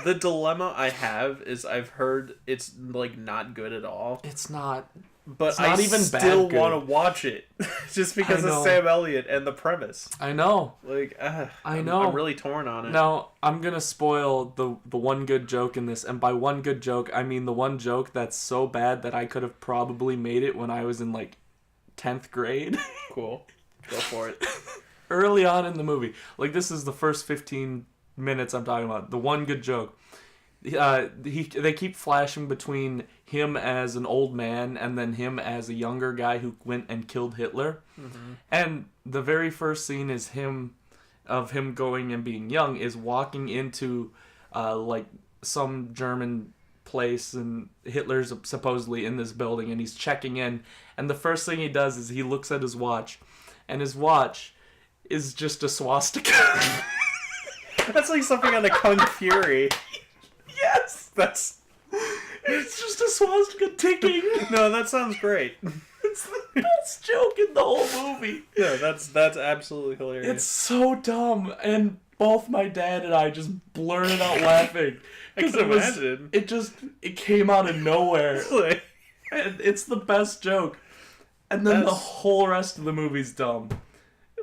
The dilemma I have is I've heard it's like not good at all, It's not. but It's not I even still bad good. want to watch it just because I of know. Sam Elliott and the premise. I know. Like, I know. I'm really torn on it. Now, I'm gonna spoil the one good joke in this, and by one good joke, I mean the one joke that's so bad that I could have probably made it when I was in, like, 10th grade. Cool, go for it. Early on in the movie. Like, this is the first 15 minutes I'm talking about. The one good joke. They keep flashing between him as an old man and then him as a younger guy who went and killed Hitler. Mm-hmm. And the very first scene is him going and being young is walking into like some German place, and Hitler's supposedly in this building, and he's checking in, and the first thing he does is he looks at his watch, and his watch is just a swastika. That's like something on the Kung Fury. Yes, it's just a swastika ticking. No, that sounds great. It's the best joke in the whole movie. No, that's absolutely hilarious. It's so dumb, and both my dad and I just blurted out laughing I can imagine. It came out of nowhere, Like, and it's the best joke. And then the That's- whole rest of the movie's dumb,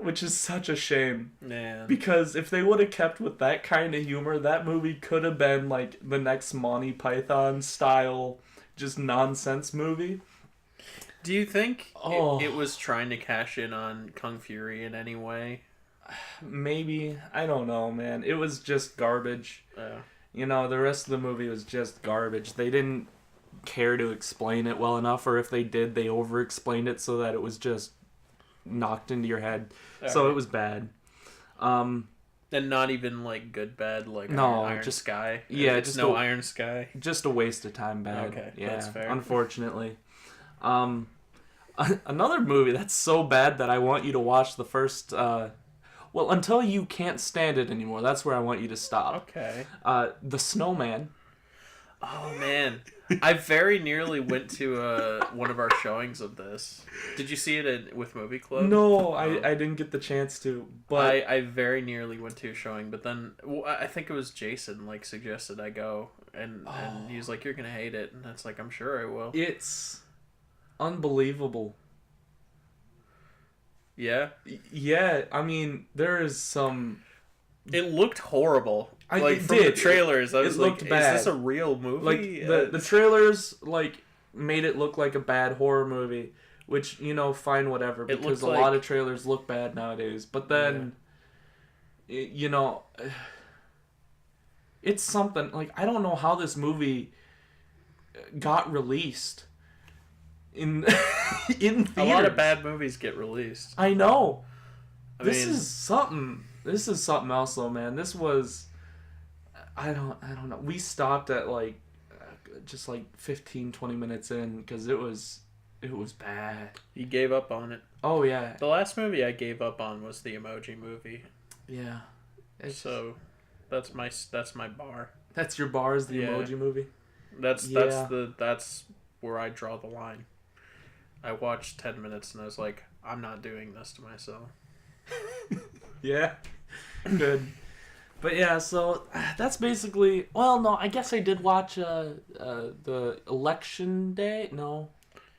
which is such a shame. man. Because if they would have kept with that kind of humor, that movie could have been like the next Monty Python style, just nonsense movie. Do you think Oh. it was trying to cash in on Kung Fury in any way? Maybe. I don't know, man. It was just garbage. You know, the rest of the movie was just garbage. They didn't care to explain it well enough, or if they did, they over-explained it so that it was just knocked into your head. So Alright. it was bad. And not even like good bad, like No, Iron just- Sky. yeah, It's just no a- Iron Sky. Just a waste of time bad. Okay, Yeah, that's fair. unfortunately. Another movie that's so bad that I want you to watch the first well, until you can't stand it anymore. That's where I want you to stop. Okay. The Snowman. Oh man, I very nearly went to one of our showings of this. Did you see it with Movie Club? No, I didn't get the chance to, but I very nearly went to a showing, but then I think it was Jason like suggested I go, and he was like, "You're gonna hate it," and that's like, "I'm sure I will." it's unbelievable. Yeah, Yeah, I mean, there is some. it looked horrible. It Like from the did. trailers, I It was like, looked "Is bad. this a real movie?" Like the trailers like made it look like a bad horror movie, which, you know, fine, whatever, It because a looked lot like- of trailers look bad nowadays. But then you know, it's something like I don't know how this movie got released in in theaters. a lot of bad movies get released. I know. I This mean, is something. This is something else, though, man. This was. I don't know. We stopped at like, just like 15, 20 minutes in because it was bad. you gave up on it. Oh yeah, The last movie I gave up on was the Emoji Movie. yeah. So that's my bar. That's your bar is the Yeah. Emoji Movie. That's Yeah. that's where I draw the line. I watched 10 minutes and I was like, I'm not doing this to myself. Yeah, good. But yeah, so that's basically. Well, no, I guess I did watch the Election Day. No,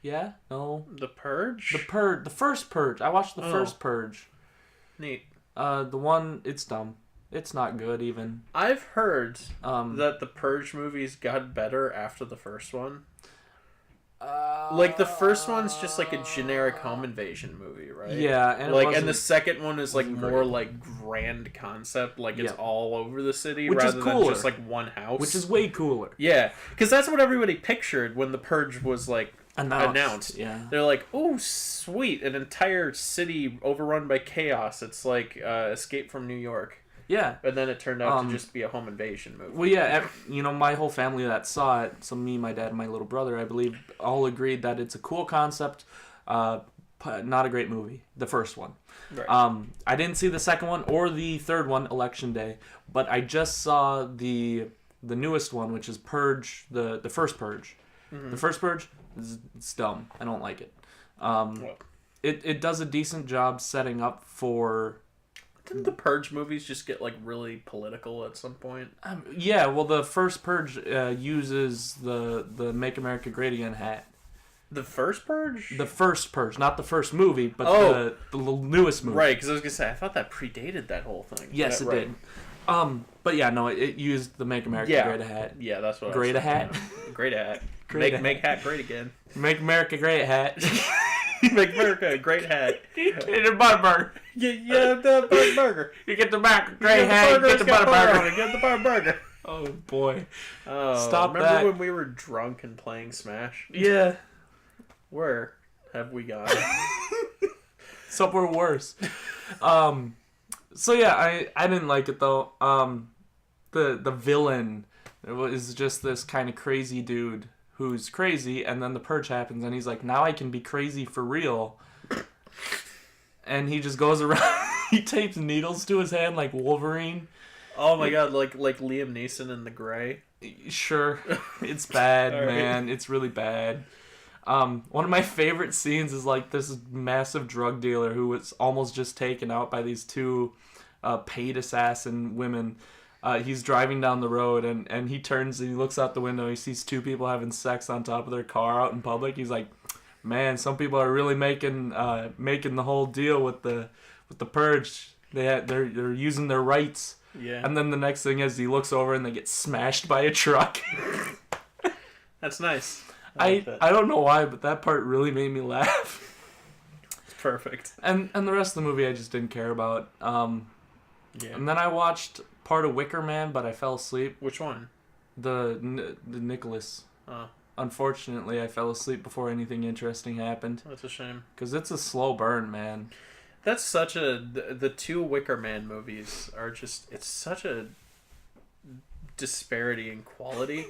yeah, no. The Purge? The first Purge. I watched the Oh. first Purge. Neat. The one, it's dumb. It's not good even. I've heard Um, that the Purge movies got better after the first one. Like the first one's just like a generic home invasion movie, right? Yeah, and like, and the second one is like wasn't more great. like grand concept, like it's Yeah. all over the city Which is rather than cooler. just like one house. which is way cooler. yeah, because that's what everybody pictured when the Purge was like announced. Yeah. They're like, oh sweet, an entire city overrun by chaos. It's like Escape from New York. Yeah. And then it turned out to just be a home invasion movie. Well, yeah, my whole family that saw it, so me, my dad, and my little brother, I believe, all agreed that it's a cool concept, not a great movie. The first one. Right. I didn't see the second one or the third one, Election Day, but I just saw the newest one, which is Purge, the first Purge. Mm-hmm. The first Purge, it's dumb. I don't like it. It does a decent job setting up for... Didn't the Purge movies just get, like, really political at some point? Yeah, well, the first Purge uses the Make America Great Again hat. The first Purge? The first Purge, not the first movie, but the newest movie. Right, because I was going to say, I thought that predated that whole thing. Yes, it did. But yeah, no, it used the Make America Great hat. Yeah, that's what Great I was hat? Great hat. Make hat great again. Make America Great hat. Make America a great hat. Get the butter burger. Yeah, the butter burger. You get the great hat, you get the butter burger. Get the butter burger. Oh, boy. Oh, Stop remember that. when we were drunk and playing Smash? Yeah. Where have we gone? Somewhere worse. So yeah, I didn't like it though. The villain is just this kind of crazy dude who's crazy, and then the purge happens, and he's like, now I can be crazy for real. And he just goes around. He tapes needles to his hand like Wolverine. Oh my god, like Liam Neeson in The Gray. Sure, it's bad, All right. man. It's really bad. One of my favorite scenes is like this massive drug dealer who was almost just taken out by these two paid assassin women. He's driving down the road and he turns and he looks out the window. He sees two people having sex on top of their car out in public. He's like, man, some people are really making the whole deal with the purge. They're using their rights. Yeah. And then the next thing is he looks over and they get smashed by a truck. That's nice. I don't know why, but that part really made me laugh. It's perfect. And the rest of the movie I just didn't care about. Yeah. And then I watched part of Wicker Man, but I fell asleep. Which one? The Nicholas. Oh. Unfortunately, I fell asleep before anything interesting happened. That's a shame. Because it's a slow burn, man. That's such the two Wicker Man movies are just, it's such a disparity in quality.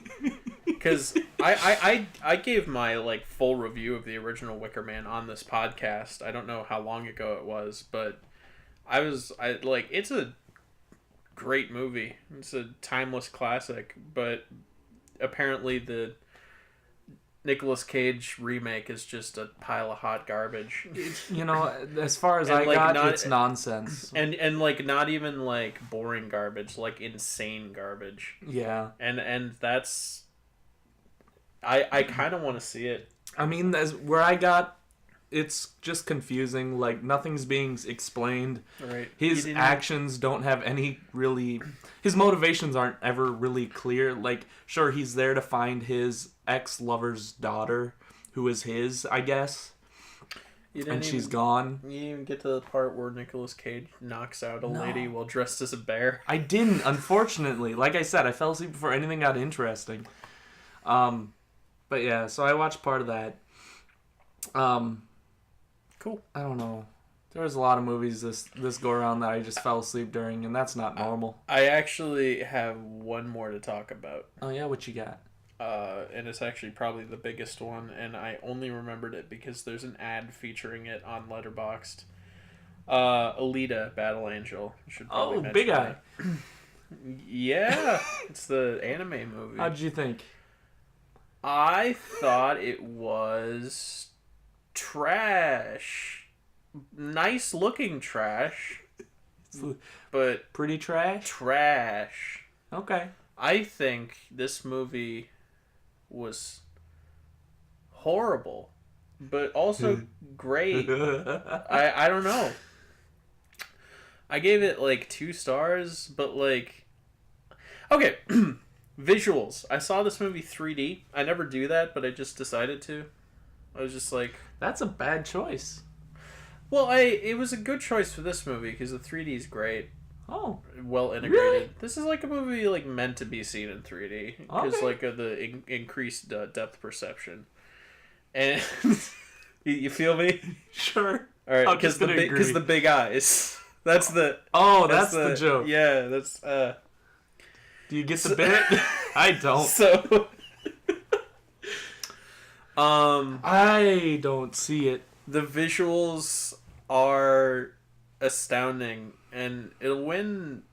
Because I gave my like full review of the original Wicker Man on this podcast. I don't know how long ago it was, but it's a great movie. It's a timeless classic, but apparently the Nicolas Cage remake is just a pile of hot garbage. As far as it's nonsense. And like not even like boring garbage, like insane garbage. Yeah. And that's I kind of want to see it. I mean, it's just confusing. Like, nothing's being explained. Right. His actions don't have any really... His motivations aren't ever really clear. Like, sure, he's there to find his ex-lover's daughter, who is his, I guess. And she's gone. You didn't even get to the part where Nicolas Cage knocks out a lady while dressed as a bear. I didn't, unfortunately. Like I said, I fell asleep before anything got interesting. But yeah, so I watched part of that. Cool. I don't know. There was a lot of movies this go around that I just fell asleep during, and that's not normal. I actually have one more to talk about. Oh yeah, what you got? And it's actually probably the biggest one, and I only remembered it because there's an ad featuring it on Letterboxd. Alita, Battle Angel. Should probably mention Big Eye. Yeah, it's the anime movie. How did you think? I thought it was trash. Nice looking trash, but pretty trash. Trash. Okay. I think this movie was horrible, but also great. I don't know. I gave it like 2 stars, but like, okay. Visuals. I saw this movie 3D. I never do that, but I just decided to. I was just like... That's a bad choice. Well, it was a good choice for this movie, because the 3D is great. Oh. Well integrated. Really? This is like a movie like meant to be seen in 3D. Because Okay. like the increased depth perception. And... you feel me? Sure. Alright, I'm because just gonna agree. the big eyes. That's the. That's the joke. Yeah, that's. Do you get the bit? I don't. So. I don't see it. The visuals are astounding, and it'll win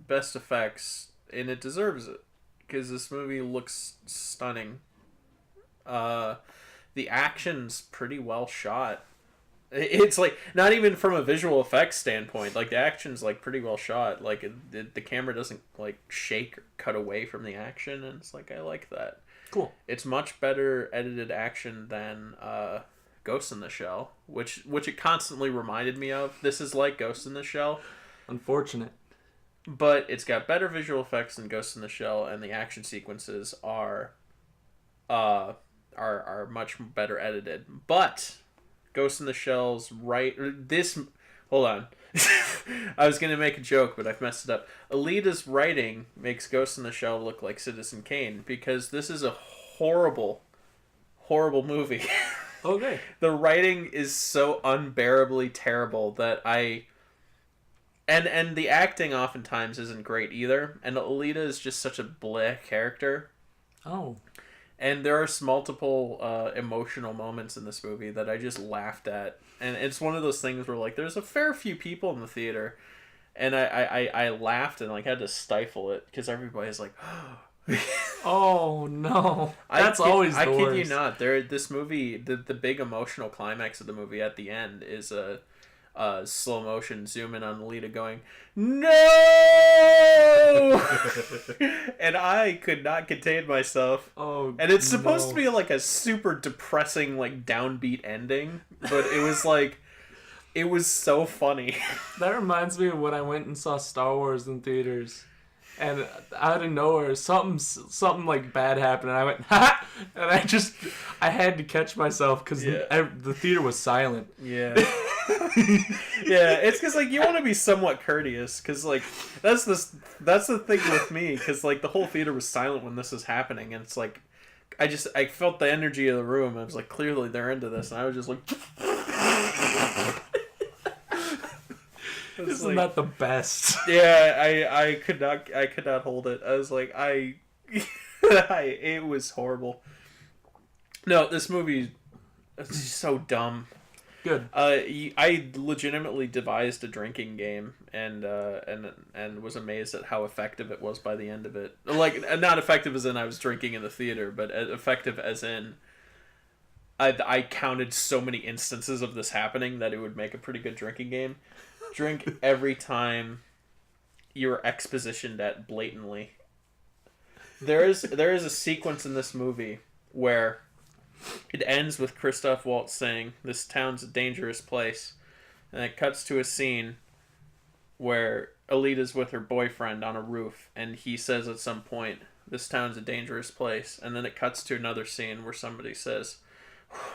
Best Effects, and it deserves it because this movie looks stunning. The action's pretty well shot. It's like not even from a visual effects standpoint. Like the action's like pretty well shot. Like the camera doesn't like shake or cut away from the action, and it's like I like that. Cool. It's much better edited action than Ghost in the Shell, which it constantly reminded me of. This is like Ghost in the Shell. Unfortunate. But it's got better visual effects than Ghost in the Shell, and the action sequences are much better edited. But Ghost in the Shell's hold on. I was gonna make a joke, but I've messed it up. Alita's writing makes Ghost in the Shell look like Citizen Kane because this is a horrible, horrible movie. Okay. The writing is so unbearably terrible that and the acting oftentimes isn't great either. And Alita is just such a bleh character. Oh. And there are multiple emotional moments in this movie that I just laughed at. And it's one of those things where, like, there's a fair few people in the theater. And I laughed and, like, had to stifle it because everybody's like, oh, no. That's always the worst. I kid you not. This movie, the big emotional climax of the movie at the end is a slow motion zoom in on Alita going, no! And I could not contain myself. Oh, and it's supposed to be like a super depressing, like downbeat ending, but it was like, it was so funny. That reminds me of when I went and saw Star Wars in theaters. And out of nowhere, something like bad happened, and I went, ha! And I had to catch myself because the theater was silent. Yeah. Yeah, it's because, like, you want to be somewhat courteous, because, like, that's the thing with me, because, like, the whole theater was silent when this was happening, and it's like, I felt the energy of the room, I was like, clearly they're into this, and I was just like... Isn't like, that the best? Yeah, I could not hold it. I was like, it was horrible. No, this movie is so dumb. Good. I legitimately devised a drinking game and was amazed at how effective it was by the end of it. Like, not effective as in I was drinking in the theater, but effective as in I counted so many instances of this happening that it would make a pretty good drinking game. Drink every time you're expositioned at blatantly. There is a sequence in this movie where it ends with Christoph Waltz saying, "This town's a dangerous place," and it cuts to a scene where Alita's with her boyfriend on a roof, and he says at some point, "This town's a dangerous place," and then it cuts to another scene where somebody says,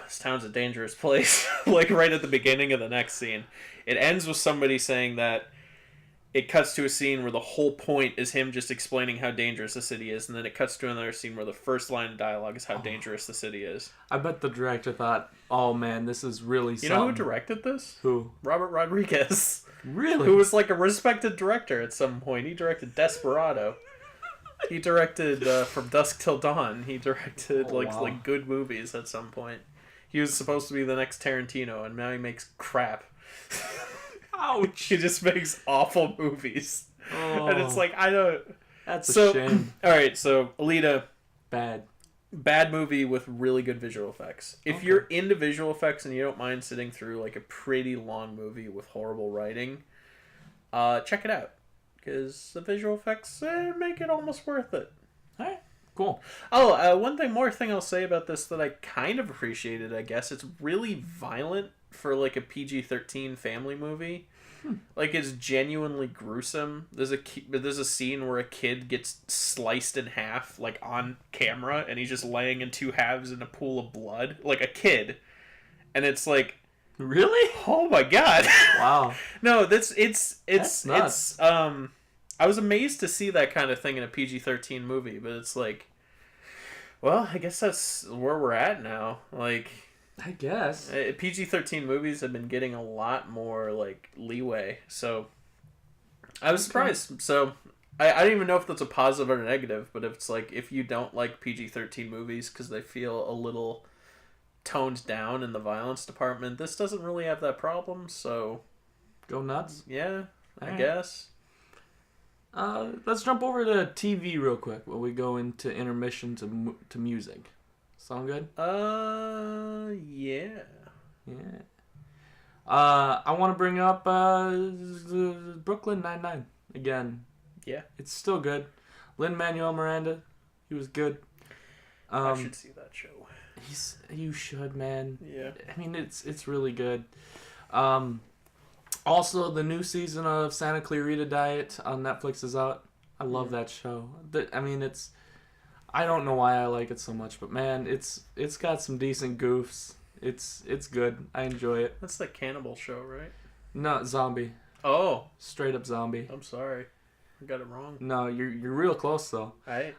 "This town's a dangerous place," like right at the beginning of the next scene. It ends with somebody saying that. It cuts to a scene where the whole point is him just explaining how dangerous the city is, and then it cuts to another scene where the first line of dialogue is how dangerous the city is. I bet the director thought, oh man, this is really something. You know who directed this? Who? Robert Rodriguez. Really? Who was like a respected director at some point. He directed Desperado. He directed From Dusk Till Dawn. He directed like good movies at some point. He was supposed to be the next Tarantino, and now he makes crap. Ouch. He just makes awful movies. Oh, and it's like, I don't... That's a shame. Alright, so Alita. Bad movie with really good visual effects. If you're into visual effects and you don't mind sitting through like a pretty long movie with horrible writing, check it out. Because the visual effects make it almost worth it. Alright, cool. Oh, one more thing I'll say about this that I kind of appreciated, I guess. It's really violent for like a PG-13 family movie. Like, it's genuinely gruesome. There's a scene where a kid gets sliced in half, like on camera, and he's just laying in two halves in a pool of blood, like a kid. And it's like, really? Oh my god! Wow. No, it's nuts. I was amazed to see that kind of thing in a PG-13 movie, but it's like, well, I guess that's where we're at now. Like, I guess PG-13 movies have been getting a lot more like leeway, so I was surprised. So I don't even know if that's a positive or a negative, but if it's like if you don't like PG-13 movies because they feel a little toned down in the violence department, this doesn't really have that problem. So Go nuts. yeah, I Alright. guess. Let's jump over to TV real quick while we go into intermission to music. Sound good? Yeah. Yeah. I want to bring up Brooklyn Nine-Nine again. Yeah. It's still good. Lin-Manuel Miranda, he was good. I should see that show. You should, man. Yeah. I mean, it's really good. Also, the new season of Santa Clarita Diet on Netflix is out. I love that show. I don't know why I like it so much, but man, it's got some decent goofs. It's good. I enjoy it. That's the cannibal show, right? No, zombie. Oh, Straight up zombie. I'm sorry. I got it wrong. No, you're real close though. Alright.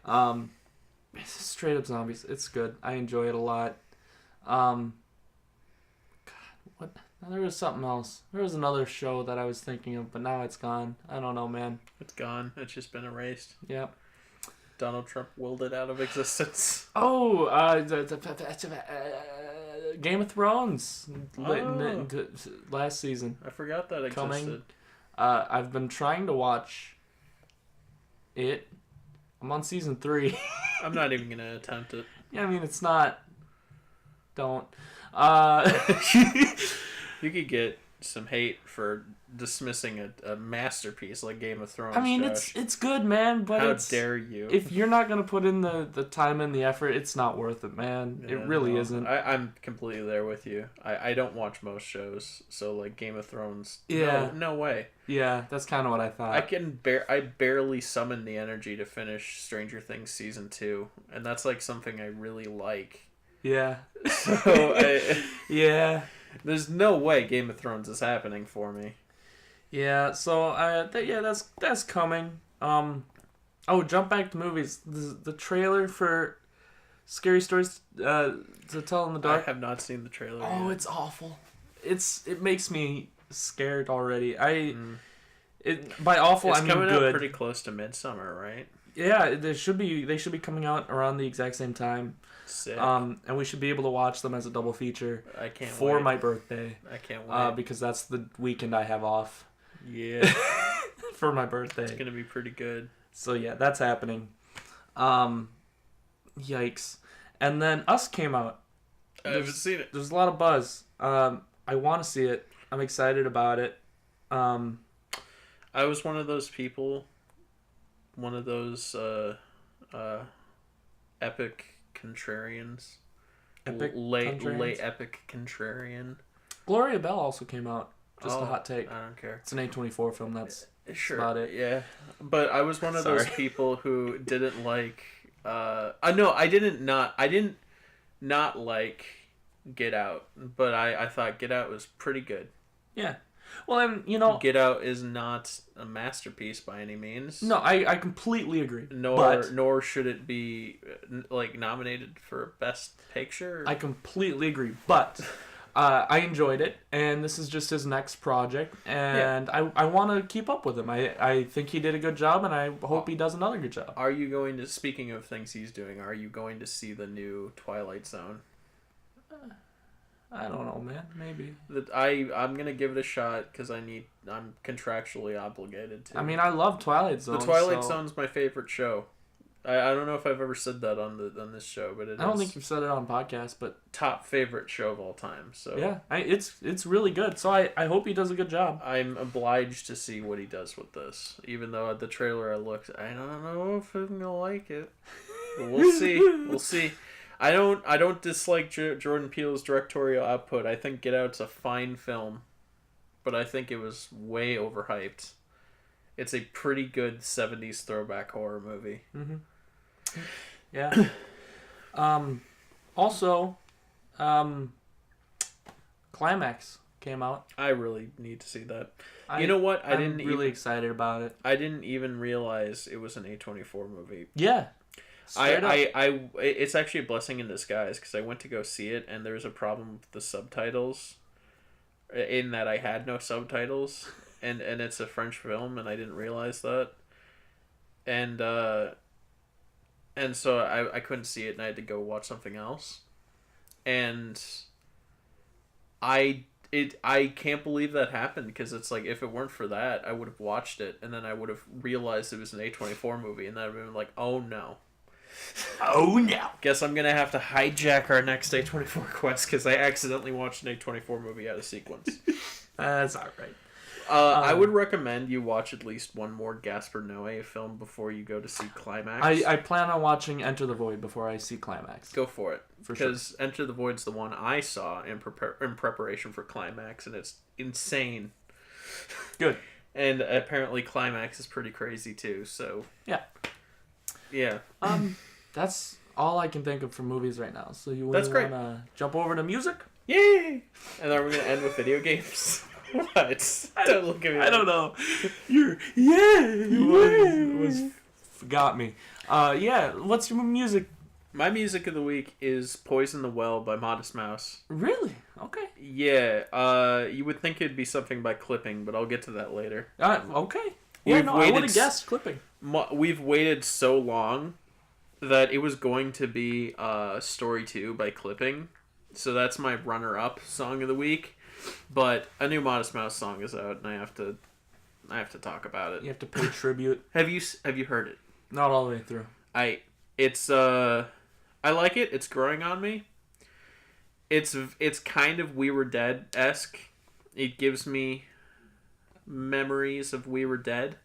It's straight up zombies. It's good. I enjoy it a lot. God, what? There was something else. There was another show that I was thinking of, but now it's gone. I don't know, man. It's gone. It's just been erased. Yep. Donald Trump willed it out of existence. Oh, Game of Thrones last season. I forgot that existed. Coming. I've been trying to watch it. I'm on season 3. I'm not even gonna attempt it. Yeah, I mean it's not. Don't. You could get some hate for dismissing a masterpiece like Game of Thrones. I mean Josh. it's good, man, but How dare you? If you're not gonna put in the time and the effort, it's not worth it, man. Yeah, it really no, isn't. I'm completely there with you. I don't watch most shows, so like Game of Thrones. Yeah. No way. Yeah, that's kind of what I thought. I barely summon the energy to finish Stranger Things season 2, and that's like something I really like. Yeah. So yeah. there's no way Game of Thrones is happening for me. Yeah. So that's coming. Jump back to movies. The trailer for Scary Stories to Tell in the Dark. I have not seen the trailer. Oh, yet. it's awful. It makes me scared already. By awful It's I mean coming good. out pretty close to Midsummer, right? Yeah, they should be coming out around the exact same time. Sick. And we should be able to watch them as a double feature I can't for wait. my birthday. I can't wait. Because that's the weekend I have off Yeah, for my birthday. it's gonna be pretty good. So yeah, that's happening. Yikes. And then Us came out. I haven't seen it. There's a lot of buzz. I want to see it. I'm excited about it. I was one of those people, one of those epic contrarians. Epic late contrarians? epic contrarian. Gloria Bell also came out. Just Oh, a hot take. I don't care. It's an A24 film. That's Sure. about it. Yeah. But I was one of those people who didn't like I didn't not like Get Out, but I thought Get Out was pretty good. Yeah. Well, and Get Out is not a masterpiece by any means. no, I completely agree. Nor should it be like nominated for Best Picture. I completely agree. But I enjoyed it, and this is just his next project, and yeah. I want to keep up with him. I think he did a good job, and I hope he does another good job. Are you going to, speaking of things he's doing, are you going to see the new Twilight Zone? I don't know, man. Maybe. I'm gonna give it a shot because I'm contractually obligated to. I mean, I love Twilight Zone. The Twilight Zone's my favorite show. I don't know if I've ever said that on this show, but I don't think you've said it on podcast, but top favorite show of all time. So yeah, it's really good. So I hope he does a good job. I'm obliged to see what he does with this, even though at the trailer I don't know if I'm gonna like it. But we'll see. We'll see. I don't dislike Jordan Peele's directorial output. I think Get Out's a fine film, but I think it was way overhyped. It's a pretty good 70s throwback horror movie. Mm-hmm. Yeah. Also, Climax came out. I really need to see that. You know what? I'm really excited about it. I didn't even realize it was an A24 movie. Yeah. It's actually a blessing in disguise because I went to go see it and there was a problem with the subtitles. In that I had no subtitles. and it's a French film, and I didn't realize that. And so I couldn't see it, and I had to go watch something else. And I can't believe that happened, because it's like, if it weren't for that, I would have watched it, and then I would have realized it was an A24 movie, and then I'd been like, oh no. Oh no. Guess I'm gonna have to hijack our next A24 quest, because I accidentally watched an A24 movie out of sequence. That's alright. I would recommend you watch at least one more Gaspar Noé film before you go to see Climax. I plan on watching Enter the Void before I see Climax. Go for it. For sure. Because Enter the Void's the one I saw in preparation for Climax, and it's insane. Good. And apparently Climax is pretty crazy too, so... Yeah. Yeah. That's all I can think of for movies right now. So you That's great. want to jump over to music? Yay! And then we're going to end with video games. What? Don't look at me. I don't know. Was got me. Yeah. What's your music? My music of the week is "Poison the Well" by Modest Mouse. Really? Okay. Yeah. You would think it'd be something by Clipping, but I'll get to that later. Okay. Yeah. We've No, I would have guessed Clipping. We've waited so long that it was going to be "Story 2" by Clipping, so that's my runner-up song of the week. But a new Modest Mouse song is out, and I have to talk about it. You have to pay tribute. Have you heard it? Not all the way through. I like it. It's growing on me. It's kind of We Were Dead-esque. It gives me memories of We Were Dead,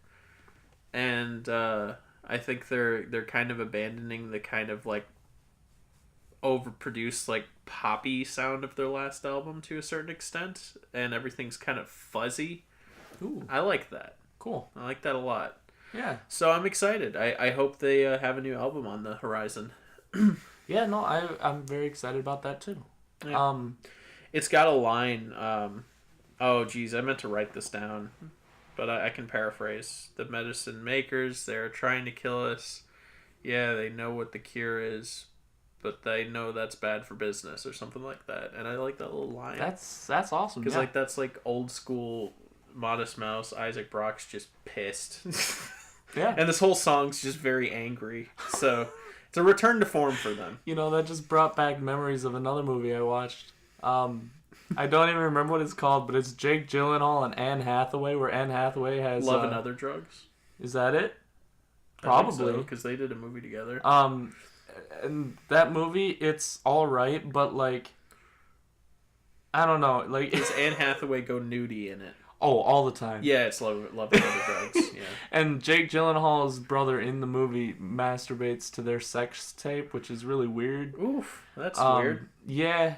and I think they're kind of abandoning the kind of like overproduced like poppy sound of their last album to a certain extent, and everything's kind of fuzzy. Ooh. I like that. Cool. I like that a lot. Yeah. So I'm excited. I hope they have a new album on the horizon. Yeah, no, I'm very excited about that too. Yeah. It's got a line. Oh, geez, I meant to write this down, but I can paraphrase. The medicine makers, they're trying to kill us. Yeah, they know what the cure is, but they know that's bad for business, or something like that. And I like that little line. That's awesome. Because yeah. like that's like old school Modest Mouse. Isaac Brock's just pissed. Yeah. And this whole song's just very angry. So it's a return to form for them. You know, that just brought back memories of another movie I watched. I don't even remember what it's called, but it's Jake Gyllenhaal and Anne Hathaway, where Anne Hathaway has Love and Other Drugs. Is that it? Probably, because they did a movie together. And that movie, it's all right, but like, I don't know, like, Does Anne Hathaway go nudie in it? Oh, all the time. Yeah, it's Love and Other Drugs. Yeah. And Jake Gyllenhaal's brother in the movie masturbates to their sex tape, which is really weird. Oof, that's weird. Yeah.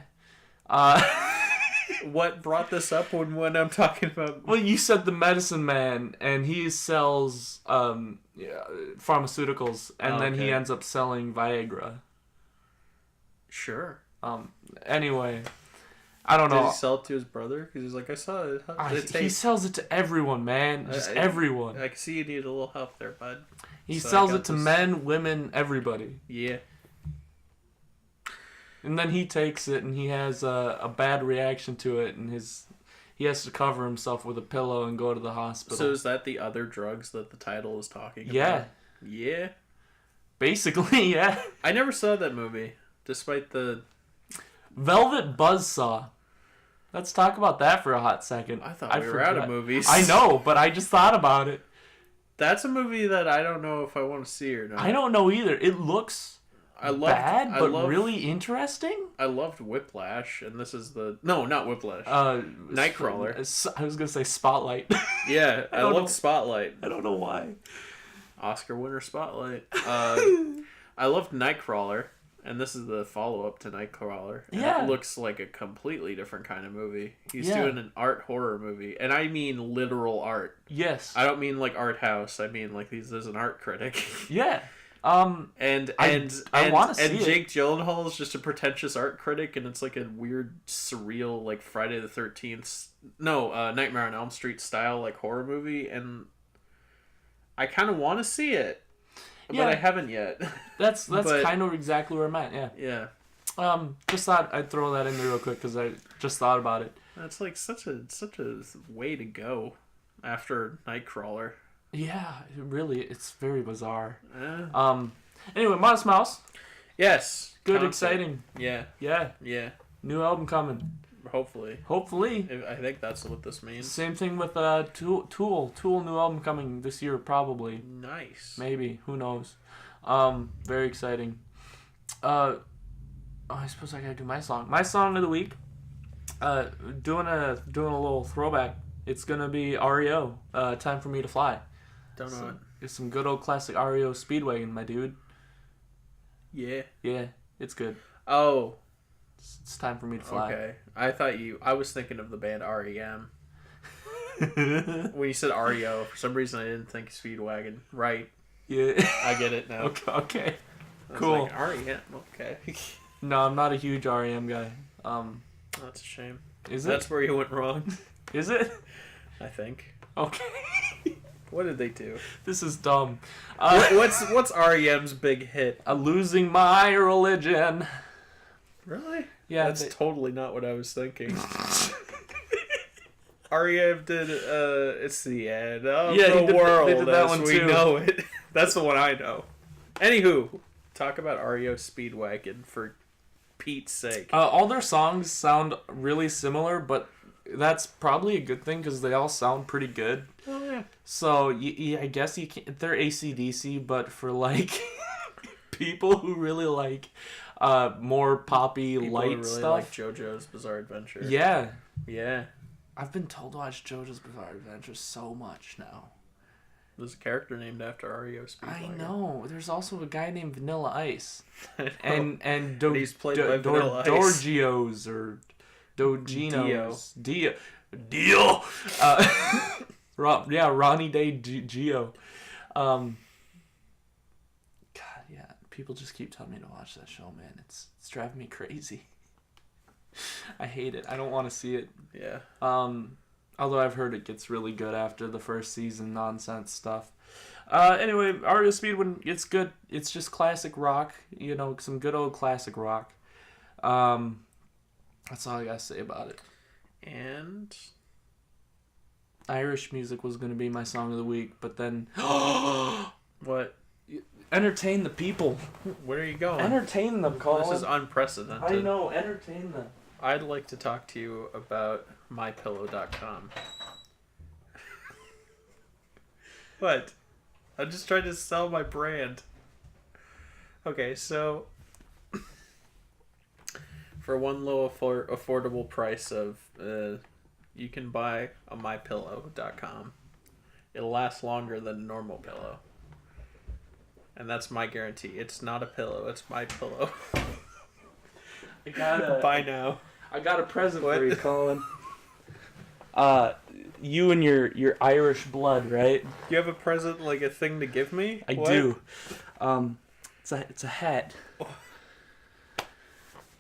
What brought this up when I'm talking about? Well, you said the medicine man, and he sells pharmaceuticals, and then he ends up selling Viagra. Sure. Anyway, I don't know. Did he sell it to his brother? Because he's like, I saw it. He sells it to everyone, man. Just everyone. I can see you need a little help there, bud. He sells it to men, women, everybody. Yeah. And then he takes it, and he has a bad reaction to it, and he has to cover himself with a pillow and go to the hospital. So is that the other drugs that the title is talking yeah. about? Yeah. Basically, yeah. I never saw that movie, despite the... Velvet Buzzsaw. Let's talk about that for a hot second. I thought we were out of movies. I know, but I just thought about it. That's a movie that I don't know if I want to see or not. I don't know either. It looks... really interesting. I loved Whiplash, and this is the not Whiplash. Nightcrawler. I was gonna say Spotlight. Yeah, I loved Spotlight. I don't know why. Oscar winner Spotlight. I loved Nightcrawler, and this is the follow up to Nightcrawler. And it looks like a completely different kind of movie. He's doing an art horror movie, and I mean literal art. Yes. I don't mean like art house. I mean like there's an art critic. Yeah. I want to see it. Jake Gyllenhaal is just a pretentious art critic, and it's like a weird, surreal, like Friday the 13th, Nightmare on Elm Street style, like horror movie, and I kind of want to see it, but I haven't yet. That's kind of exactly where I'm at. Yeah. Yeah. Just thought I'd throw that in there real quick because I just thought about it. That's like such a way to go. after Nightcrawler. Yeah, it's very bizarre. Eh. Anyway, Modest Mouse. Yes. Good, concert. exciting. Yeah. Yeah. Yeah. New album coming. Hopefully. Hopefully. I think that's what this means. Same thing with Tool. Tool new album coming this year, probably. Nice. Maybe. Who knows? Very exciting. I suppose I gotta do my song. My song of the week. Doing a little throwback. It's gonna be REO. Time for Me to Fly. Don't know it. It's some good old classic REO Speedwagon, my dude. Yeah. Yeah, it's good. Oh. It's time for me to fly. Okay. I was thinking of the band REM. When you said REO, for some reason I didn't think Speedwagon. Right. Yeah. I get it now. Okay. I was Cool. like, REM. Okay. No, I'm not a huge REM guy. That's a shame. Is it? That's where you went wrong. Is it? I think. Okay. What did they do? This is dumb. What's REM's big hit? Losing my religion. Really? Yeah. That's totally not what I was thinking. REM did It's the End of the World. They did that as one we too. know it. That's the one I know. Anywho, talk about REO Speedwagon for Pete's sake. All their songs sound really similar, but that's probably a good thing because they all sound pretty good. Oh yeah. So I guess you can't. They're AC/DC, but for like people who really like more poppy People light who really stuff. like JoJo's Bizarre Adventure. Yeah, Yeah. I've been told to watch JoJo's Bizarre Adventure so much now. There's a character named after REO Speedwagon. I know. There's also a guy named Vanilla Ice, I know. and he's played by Vanilla Ice. Dorgios or Doginos. Dio. Ronnie Day Gio. God, yeah. People just keep telling me to watch that show, man. It's driving me crazy. I hate it. I don't want to see it. Yeah. Although I've heard it gets really good after the first season nonsense stuff. Anyway, REO Speedwagon, it's good. It's just classic rock. Some good old classic rock. That's all I gotta say about it. And Irish music was gonna be my song of the week, but then what? entertain the people. Where are you going? Entertain them, Colin. This is unprecedented. I know. Entertain them. I'd like to talk to you about mypillow.com. What? I'm just trying to sell my brand. Okay, so for one low affordable price of you can buy a mypillow.com. It'll last longer than a normal pillow. And that's my guarantee. It's not a pillow, it's my pillow. Bye now. I got a present for you, Colin. You and your Irish blood, right? You have a present, like a thing to give me? I What? do. It's a hat.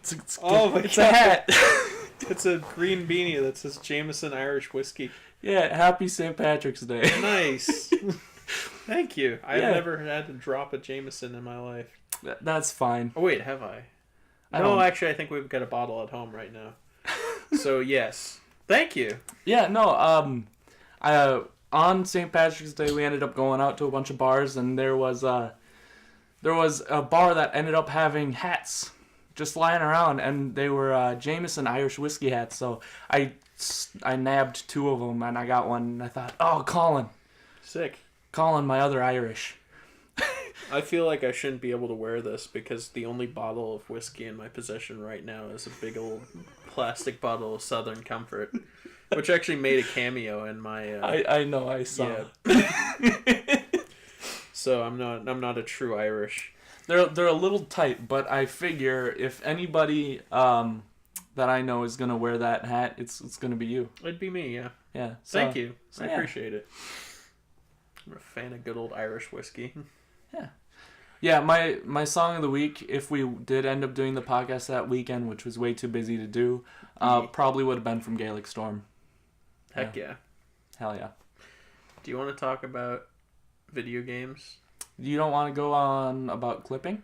It's a hat. It's a green beanie that says Jameson Irish Whiskey. Yeah, happy St. Patrick's Day. Nice. Thank you. I've Yeah. never had to drop a Jameson in my life. That's fine. Oh, wait, have I? I No, don't- actually, I think we've got a bottle at home right now. So, yes. Thank you. Yeah, no, on St. Patrick's Day we ended up going out to a bunch of bars, and there was a bar that ended up having hats just lying around, and they were Jameson Irish whiskey hats. So I nabbed two of them, and I got one, and I thought, oh, Sick. Colin, my other Irish. I feel like I shouldn't be able to wear this because the only bottle of whiskey in my possession right now is a big old plastic bottle of Southern Comfort, which actually made a cameo in my. I know, I saw. Yeah. So I'm not a true Irish. They're a little tight, but I figure if anybody that I know is gonna wear that hat, it's gonna be you. It'd be me, yeah. Yeah. Thank you. so I yeah. appreciate it. I'm a fan of good old Irish whiskey. Yeah, my song of the week, if we did end up doing the podcast that weekend, which was way too busy to do, probably would have been from Gaelic Storm. Heck yeah. Hell yeah. Do you want to talk about video games? You don't want to go on about clipping?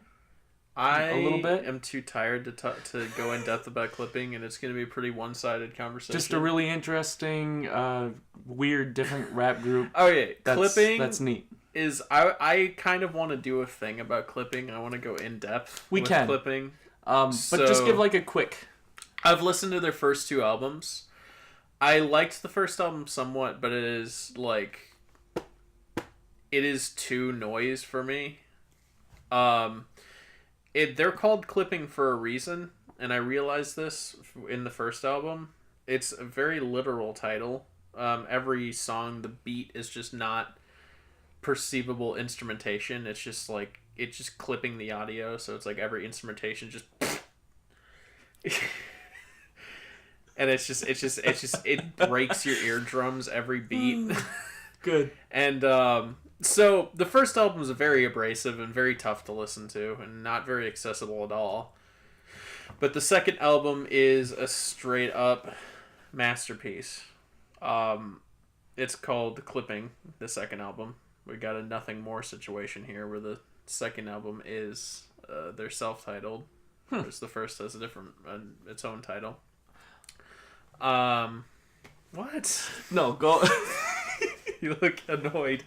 A little bit? am too tired to go in depth about clipping, and it's going to be a pretty one-sided conversation. Just a really interesting weird, different rap group. Okay, clipping That's neat. is I kind of want to do a thing about clipping. I want to go in depth with clipping. But just give like a quick. I've listened to their first 2 albums. I liked the first album somewhat, but it is too noise for me. They're called clipping for a reason, and I realized this in the first album. It's a very literal title. Every song, the beat is just not perceivable instrumentation. It's just clipping the audio, so it's like every instrumentation just and it breaks your eardrums every beat. Good. And so the first album is very abrasive and very tough to listen to and not very accessible at all. But the second album is a straight up masterpiece. It's called Clipping, the second album. We got a Nothing More situation here where the second album is they're self-titled. Whereas the first has a different its own title. What? No, go. You look annoyed.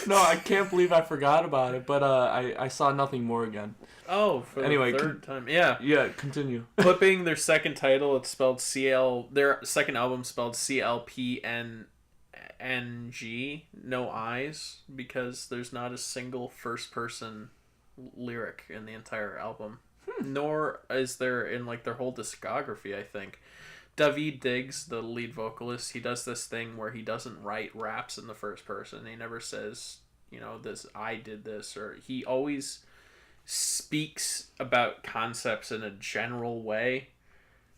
No, I can't believe I forgot about it, but I saw Nothing More again. Oh, for the third time. Yeah. Yeah, continue. Clipping, their second title, it's spelled their second album spelled CLPNNG, no I's, because there's not a single first person lyric in the entire album. Nor is there in like their whole discography, I think. David Diggs, the lead vocalist, he does this thing where he doesn't write raps in the first person. He never says, this, I did this, or he always speaks about concepts in a general way,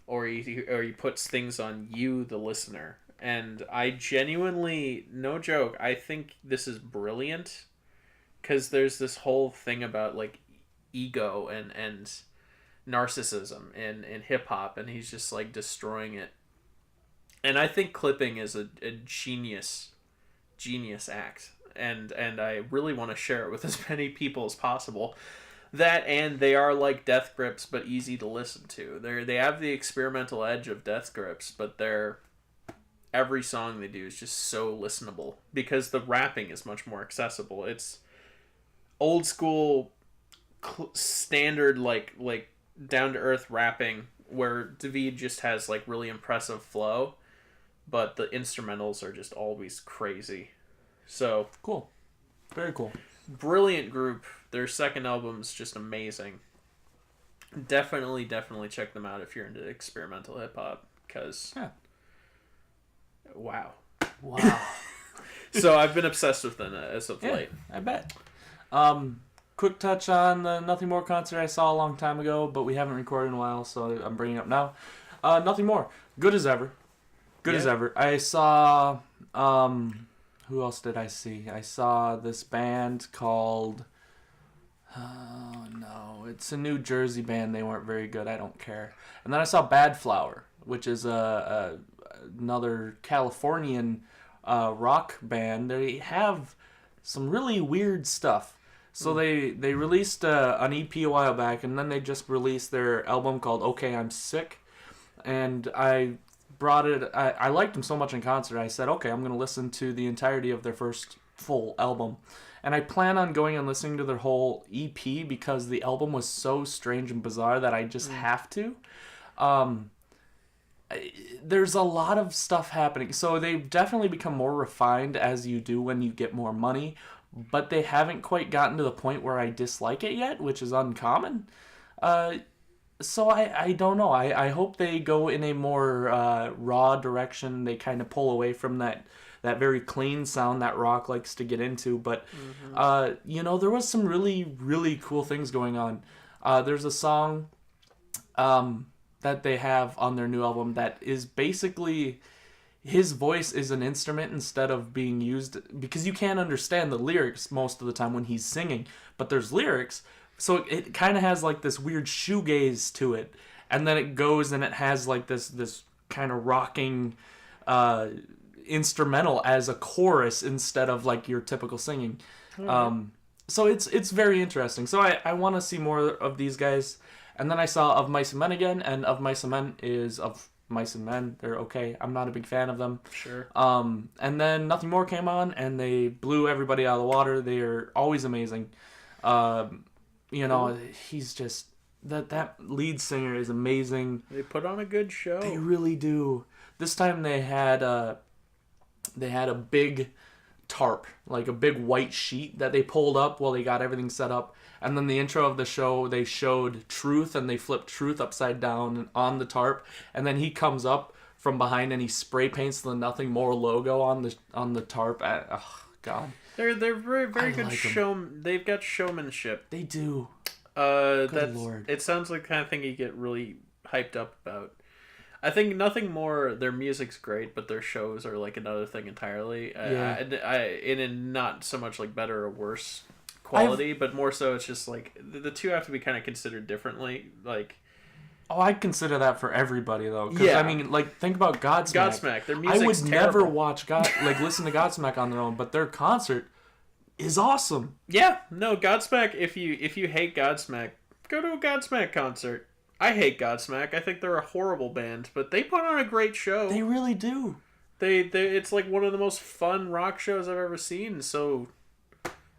or he puts things on you, the listener. And I genuinely, no joke, I think this is brilliant, because there's this whole thing about like ego and narcissism in hip-hop, and he's just like destroying it. And I think Clipping is a genius act, and I really want to share it with as many people as possible. That, and they are like Death Grips but easy to listen to. They have the experimental edge of Death Grips, but every song they do is just so listenable because the rapping is much more accessible. It's old school standard like down to earth rapping where David just has like really impressive flow, but the instrumentals are just always crazy. So cool. Very cool. Brilliant group. Their second album's just amazing. Definitely check them out if you're into experimental hip hop, because wow. So I've been obsessed with them as of late. I bet. Quick touch on the Nothing More concert I saw a long time ago, but we haven't recorded in a while, so I'm bringing it up now. Nothing More. Good as ever. As ever. I saw... who else did I see? I saw this band called... Oh, no. It's a New Jersey band. They weren't very good. I don't care. And then I saw Bad Flower, which is another Californian rock band. They have some really weird stuff. So they released an EP a while back, and then they just released their album called Okay, I'm Sick. And I brought it... I liked them so much in concert, I said, okay, I'm going to listen to the entirety of their first full album. And I plan on going and listening to their whole EP because the album was so strange and bizarre that I just have to. There's a lot of stuff happening. So they've definitely become more refined as you do when you get more money, but they haven't quite gotten to the point where I dislike it yet, which is uncommon. So I don't know. I hope they go in a more raw direction. They kind of pull away from that very clean sound that rock likes to get into. But, there was some really, really cool things going on. There's a song that they have on their new album that is basically... his voice is an instrument instead of being used, because you can't understand the lyrics most of the time when he's singing, but there's lyrics, so it kind of has like this weird shoegaze to it, and then it goes and it has like this kind of rocking instrumental as a chorus instead of like your typical singing. So it's very interesting. So I want to see more of these guys. And then I saw Of Mice and Men again, and Of Mice and Men is of Mice and Men. They're okay. I'm not a big fan of them. Sure. And then Nothing More came on, and they blew everybody out of the water. They are always amazing. You know, Cool. he's just that lead singer is amazing. They put on a good show. They really do. This time they had a big tarp, like a big white sheet that they pulled up while they got everything set up. And then the intro of the show, they showed Truth, and they flipped Truth upside down on the tarp. And then he comes up from behind and he spray paints the Nothing More logo on the tarp. Oh God, They're very I good like 'em. show. They've got showmanship. they do. That's Lord. It sounds like the kind of thing you get really hyped up about. I think Nothing More. Their music's great, but their shows are like another thing entirely. Yeah. In not so much like better or worse quality, but more so it's just like the two have to be kind of considered differently. Like Oh, I consider that for everybody though. Because Yeah. I mean, like think about Godsmack. Godsmack, their I music's would terrible. never watch listen to Godsmack on their own, but their concert is awesome. Yeah, no, Godsmack. If you hate Godsmack, go to a Godsmack concert. I hate Godsmack. I think they're a horrible band, but they put on a great show. They really do. They it's like one of the most fun rock shows I've ever seen. So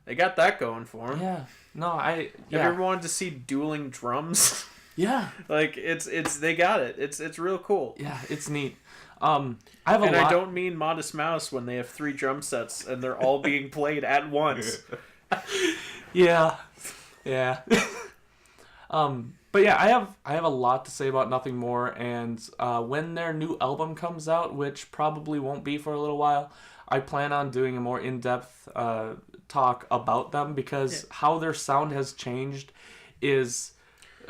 they got that going for them. Yeah. No, Have you ever wanted to see dueling drums? Yeah. Like it's they got it. It's real cool. Yeah, it's neat. I have a And lot. I don't mean Modest Mouse when they have 3 drum sets and they're all being played at once. Yeah. Yeah. But yeah, I have a lot to say about Nothing More, and when their new album comes out, which probably won't be for a little while, I plan on doing a more in-depth talk about them, because how their sound has changed is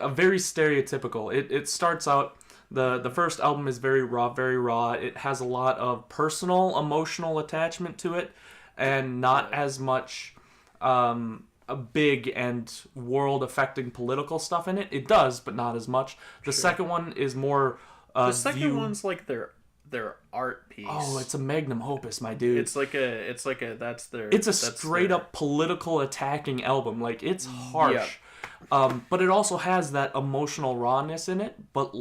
very stereotypical. It starts out, the first album is very raw. It has a lot of personal, emotional attachment to it, and not as much a big and world-affecting political stuff in it. It does, but not as much. The second one is more The second one's like their art piece. Oh, it's a magnum opus, my dude. It's like a that's their. It's a that's straight their- up political attacking album. Like, it's harsh. But it also has that emotional rawness in it. But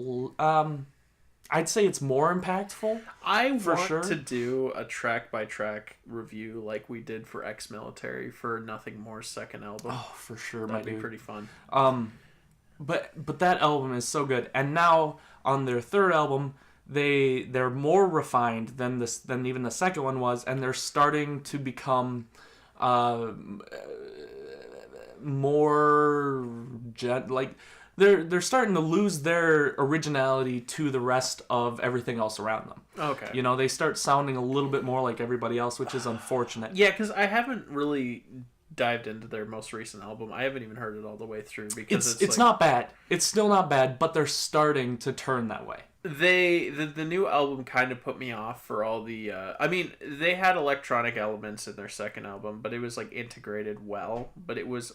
I'd say it's more impactful. I for want sure. to do a track by track review like we did for Ex-Military for Nothing More's second album. Oh, for sure, my That'd be dude. pretty fun. But that album is so good. And now on their third album, they're more refined than even the second one was, and they're starting to become more like they're starting to lose their originality to the rest of everything else around them. Okay. You know, they start sounding a little bit more like everybody else, which is unfortunate. Yeah, because I haven't really dived into their most recent album. I haven't even heard it all the way through because It's like, not bad. It's still not bad, but they're starting to turn that way. the new album kind of put me off for all the I mean, they had electronic elements in their second album, but it was like integrated well, but it was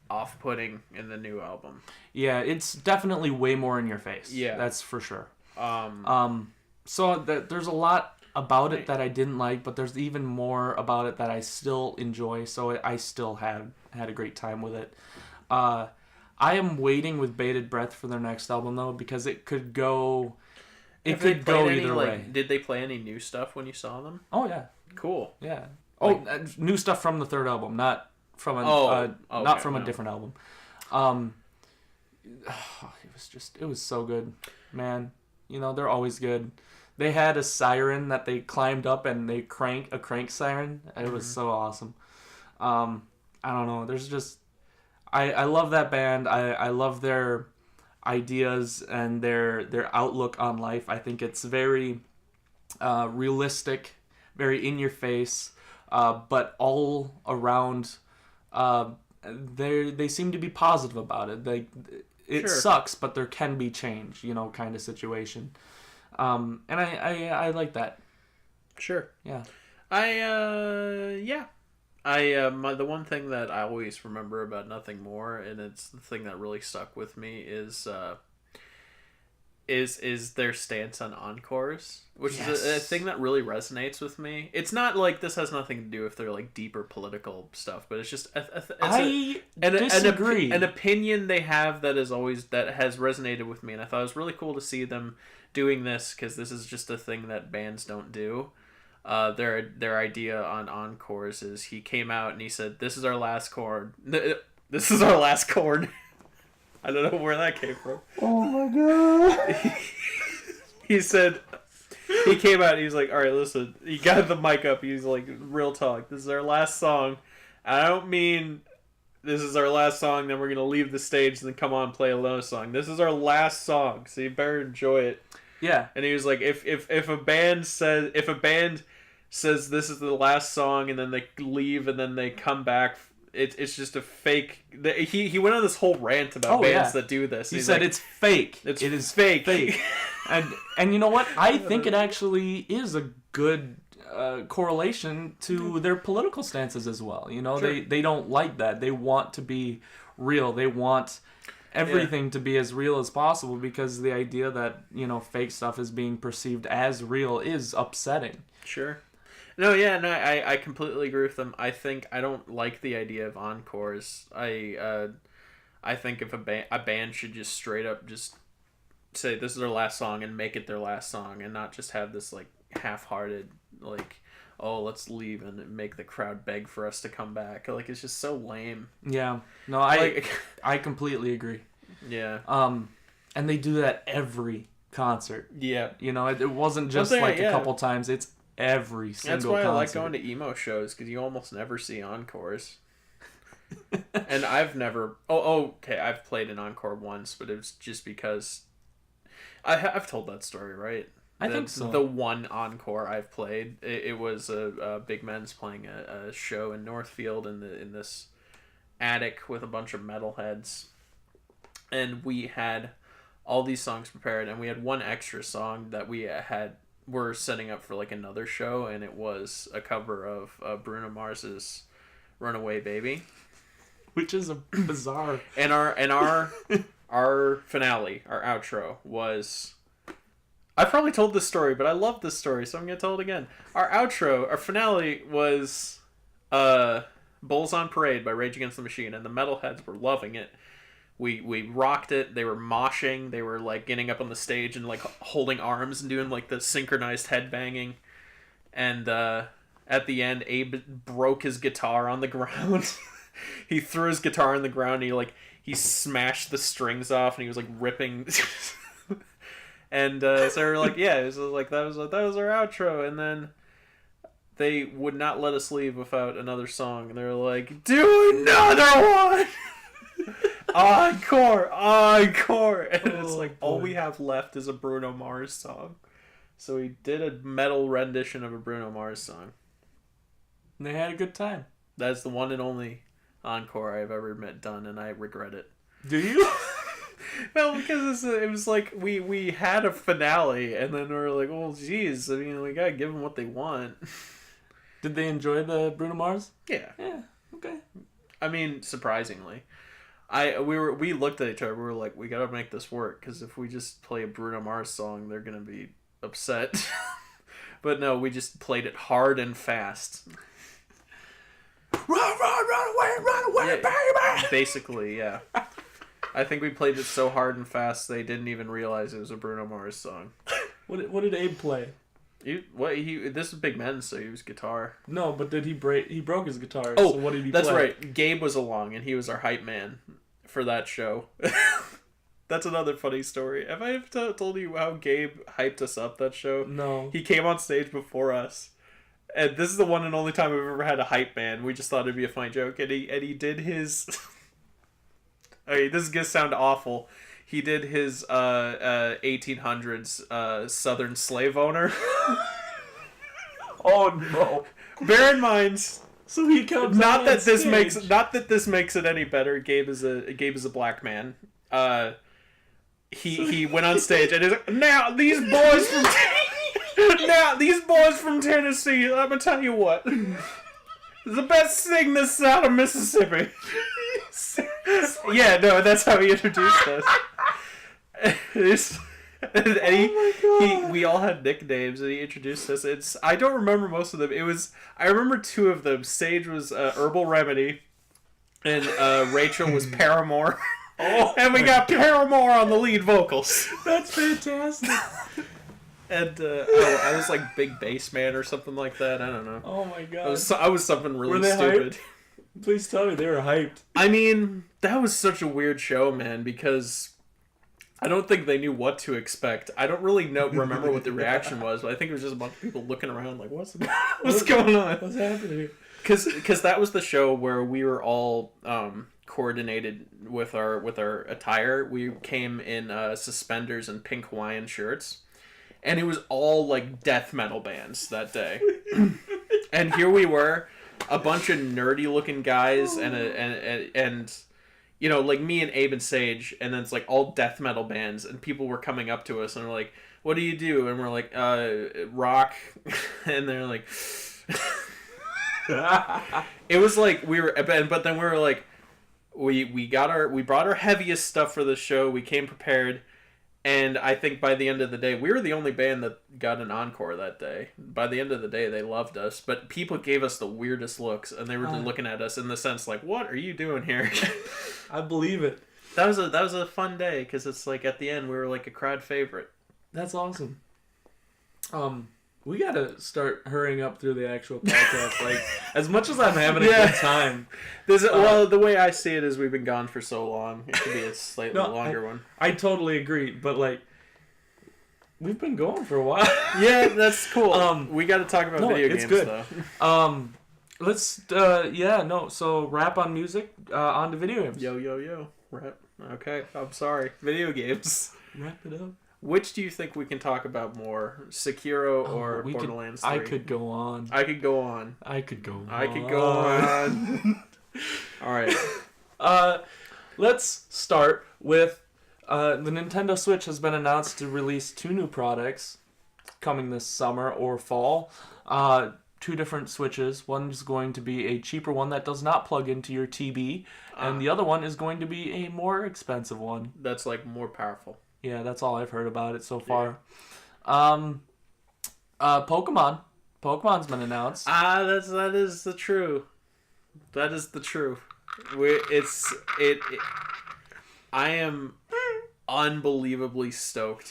off-putting in the new album. Yeah, it's definitely way more in your face. Yeah. That's for sure. Um So there's a lot about it that I didn't like, but there's even more about it that I still enjoy. So I still had a great time with it. I am waiting with bated breath for their next album though, because it could go. It have they could go played any, either like, way. Did they play any new stuff when you saw them? Oh yeah, Cool. yeah. Oh, new stuff from the third album, not from a Okay, not from a no. different album. It was so good, man. You know, they're always good. They had a siren that they climbed up and they crank siren. It was so awesome. I don't know. There's just I love that band. I love their ideas and their outlook on life. I think it's very realistic, very in your face, but all around they seem to be positive about it. It Sure. sucks, but there can be change, you know, kind of situation. And I like that. Sure. Yeah. The one thing that I always remember about Nothing More, and it's the thing that really stuck with me, is their stance on encores, which is a Yes. thing that really resonates with me. It's not like this has nothing to do with their like deeper political stuff, but it's just Disagree. an opinion they have that has resonated with me, and I thought it was really cool to see them doing this because this is just a thing that bands don't do. Their idea on encores is he came out and he said, "This is our last chord. This is our last chord." I don't know where that came from. Oh my god. He said, he came out and he was like, "All right, listen." He got the mic up. He's like, "Real talk. This is our last song. I don't mean this is our last song, then we're going to leave the stage and then come on and play another song. This is our last song, so you better enjoy it." Yeah. And he was like, if a band says this is the last song and then they leave and then they come back, it's just a fake. He went on this whole rant about bands that do this. He said, like, it's fake. It is fake. And you know what? I think it actually is a good correlation to their political stances as well. You know, Sure. they don't like that. They want to be real. They want everything to be as real as possible, because the idea that, you know, fake stuff is being perceived as real is upsetting. Sure. No, yeah, no, I completely agree with them. I think I don't like the idea of encores. I think if a band should just straight up just say this is their last song and make it their last song, and not just have this like half-hearted like, oh, let's leave and make the crowd beg for us to come back. Like, it's just so lame. Yeah. No, I completely agree. Yeah. And they do that every concert. Yeah. You know, it wasn't just a couple times. It's every single concert. That's why I like going to emo shows, because you almost never see encores. And I've never... okay, I've played an encore once, but it was just because... I've told that story, right? I think so. The one encore I've played, it was a Big Men's playing a show in Northfield in this attic with a bunch of metalheads, and we had all these songs prepared, and we had one extra song that were setting up for like another show, and it was a cover of Bruno Mars's "Runaway Baby," which is a bizarre. And our finale, our outro was... I've probably told this story, but I love this story, so I'm going to tell it again. Our finale was Bulls on Parade by Rage Against the Machine, and the metalheads were loving it. We rocked it. They were moshing. They were like getting up on the stage and like holding arms and doing like the synchronized headbanging. And at the end, Abe broke his guitar on the ground. He threw his guitar on the ground and he smashed the strings off, and he was like ripping... And so we were like, yeah, it was like that was our outro, and then they would not let us leave without another song, and they were like, do another one, encore, and it's like all we have left is a Bruno Mars song, so we did a metal rendition of a Bruno Mars song. And they had a good time. That's the one and only encore I've ever done, and I regret it. Do you? Well, because it was like we had a finale, and then we were like, well, geez, I mean, we gotta give them what they want. Did they enjoy the Bruno Mars? Yeah. Yeah. Okay. I mean, surprisingly, we looked at each other. We were like, we gotta make this work, because if we just play a Bruno Mars song, they're gonna be upset. But no, we just played it hard and fast. Run away, baby! Basically, yeah. I think we played it so hard and fast they didn't even realize it was a Bruno Mars song. What did Abe play? This is Big Men, so he was guitar. No, but did he break? He broke his guitar. Oh, so what did he that's play? right. Gabe was along, and he was our hype man for that show. That's another funny story. Have I ever told you how Gabe hyped us up that show? No. He came on stage before us. And this is the one and only time we've ever had a hype man. We just thought it'd be a funny joke. And he did his... Okay, this is going to sound awful. He did his 1800s Southern slave owner. Oh, no. Bear in mind... So he comes not that this makes it any better. Gabe is a black man. He went on stage and he's like, now these boys from Tennessee, I'm gonna tell you what, the best thing this out of Mississippi. Yeah, no, that's how he introduced us. And we all had nicknames, and he introduced us. I don't remember most of them. I remember two of them. Sage was Herbal Remedy, and Rachel was Paramore. Oh, And we got Paramore on the lead vocals. that's fantastic. And I was like Big Bass Man or something like that. I don't know. Oh my god. I was something Were really they stupid. hyped? Please tell me they were hyped. I mean, that was such a weird show, man, because I don't think they knew what to expect. I don't really remember what the reaction was, but I think it was just a bunch of people looking around like, what's going on? What's happening here? Because that was the show where we were all coordinated with our attire. We came in suspenders and pink Hawaiian shirts, and it was all like death metal bands that day. And here we were, a bunch of nerdy looking guys, and you know, like me and Abe and Sage, and then it's like all death metal bands, and people were coming up to us and they're like, "What do you do?" And we're like, "Rock," and they're like. It was like we were, but then we were like, we brought our heaviest stuff for the show. We came prepared, and I think by the end of the day, we were the only band that got an encore that day. By the end of the day, they loved us, but people gave us the weirdest looks, and they were looking at us in the sense like, "What are you doing here?" I believe it. That was a fun day because it's like at the end we were like a crowd favorite. That's awesome. We gotta start hurrying up through the actual podcast. Like, as much as I'm having a good time. Well, the way I see it is we've been gone for so long. It could be a slightly longer one. I totally agree, but like, we've been going for a while. Yeah, that's cool. We got to talk about video games, good. though. Let's, so rap on music, on to video games. Yo. Rap. Okay, I'm sorry. Video games. Wrap it up. Which do you think we can talk about more? Sekiro or Borderlands 3? I could go on. I could go on. All right. Let's start with the Nintendo Switch has been announced to release 2 new products coming this summer or fall. 2 different Switches. One is going to be a cheaper one that does not plug into your TV, and the other one is going to be a more expensive one. That's like more powerful. Yeah, that's all I've heard about it so far. Pokemon. Pokemon's been announced. That is the true. That is the true. I am unbelievably stoked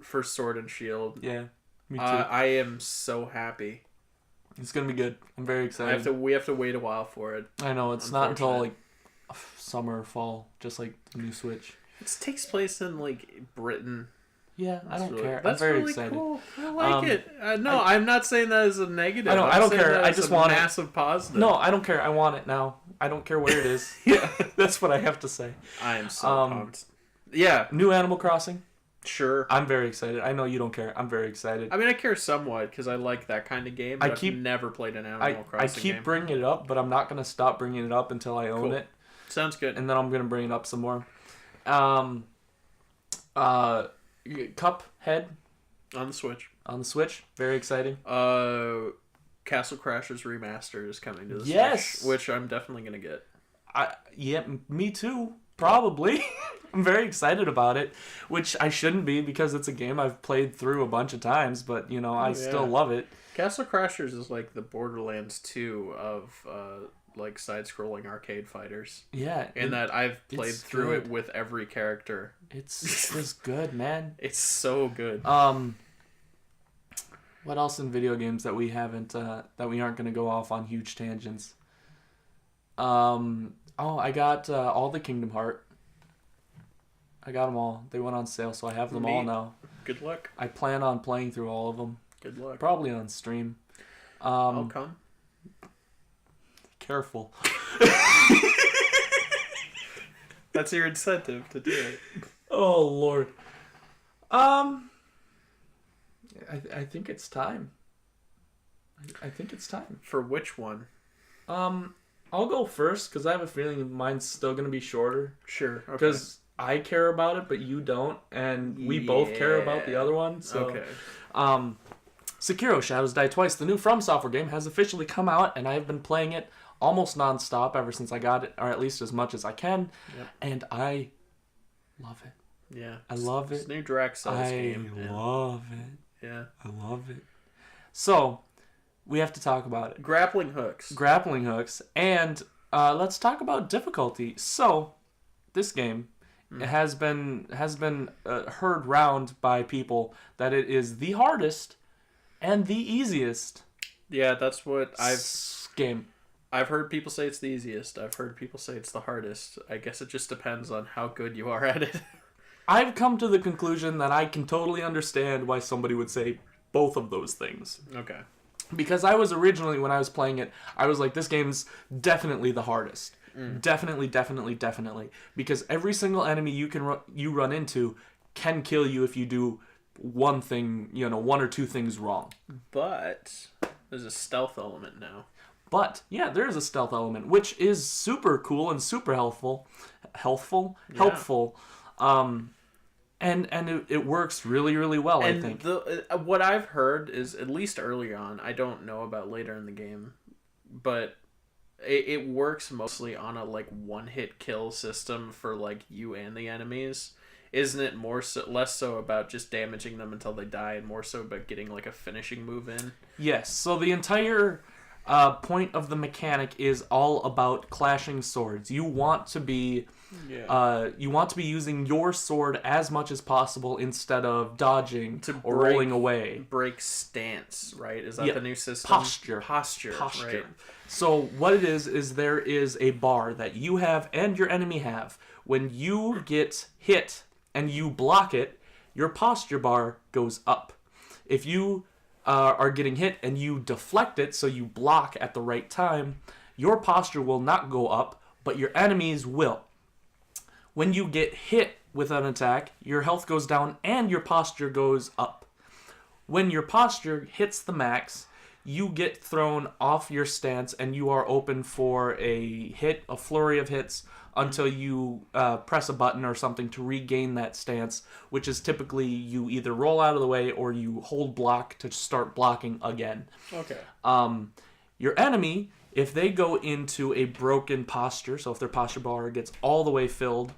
for Sword and Shield. Yeah, me too. I am so happy. It's gonna be good. I'm very excited. We have to wait a while for it. I know it's not until like summer or fall, just like the new Switch. It takes place in like Britain. Yeah, I don't care. That's I'm very really excited. Cool. I like it. I'm not saying that as a negative. I don't care. I just want massive positive. No, I don't care. I want it now. I don't care where it is. Yeah, that's what I have to say. I am so pumped. Yeah, new Animal Crossing. Sure. I'm very excited. I know you don't care. I'm very excited. I mean, I care somewhat because I like that kind of game. But I've never played an Animal Crossing game. I keep bringing it up, but I'm not going to stop bringing it up until I own it. Sounds good. And then I'm going to bring it up some more. Cuphead on the Switch. On the Switch, very exciting. Castle Crashers Remastered is coming to the Switch, which I'm definitely gonna get. Yeah, me too. Probably. I'm very excited about it, which I shouldn't be because it's a game I've played through a bunch of times, but I still love it. Castle Crashers is like the Borderlands 2 of like side-scrolling arcade fighters. Yeah. In that I've played through it with every character. It's good, man. It's so good. What else in video games that we haven't that we aren't going to go off on huge tangents? I got all the Kingdom Heart. I got them all. They went on sale, so I have them all now. Good luck. I plan on playing through all of them. Good luck. Probably on stream. I'll come. Careful. That's your incentive to do it. Oh, Lord. I think it's time. I think it's time. For which one? I'll go first because I have a feeling mine's still going to be shorter. Sure. Because I care about it, but you don't, and we both care about the other one. So, Sekiro: Shadows Die Twice, the new From Software game, has officially come out, and I've been playing it almost nonstop ever since I got it, or at least as much as I can. Yep. And I love it. Yeah, I love it. It's new Dark Souls game. I love it. Yeah, I love it. So, we have to talk about it. Grappling hooks, and let's talk about difficulty. So, this game has been heard round by people that it is the hardest and the easiest Yeah, that's what game. I've heard people say it's the easiest. I've heard people say it's the hardest. I guess it just depends on how good you are at it. I've come to the conclusion that I can totally understand why somebody would say both of those things. Okay. Because I was originally, when I was playing it, I was like, this game's definitely the hardest. Definitely, definitely, definitely. Because every single enemy you run into can kill you if you do one thing, one or two things wrong. But there's a stealth element now. But yeah, there is a stealth element, which is super cool and super helpful. Helpful. And it works really, really well, I think. What I've heard is, at least early on, I don't know about later in the game, but it works mostly on a like one-hit kill system for like you and the enemies. Isn't it less so about just damaging them until they die, and more so about getting like a finishing move in? Yes. So the entire point of the mechanic is all about clashing swords. You want to be using your sword as much as possible instead of dodging or rolling away. Break stance, right? Is that the new system? Posture. Right. So what it is there is a bar that you have and your enemy have. When you get hit and you block it, your posture bar goes up. If you are getting hit and you deflect it, so you block at the right time, your posture will not go up, but your enemies will. When you get hit with an attack, your health goes down and your posture goes up. When your posture hits the max, you get thrown off your stance and you are open for a flurry of hits, until you press a button or something to regain that stance, which is typically you either roll out of the way or you hold block to start blocking again. Okay. Your enemy, if they go into a broken posture, so if their posture bar gets all the way filled,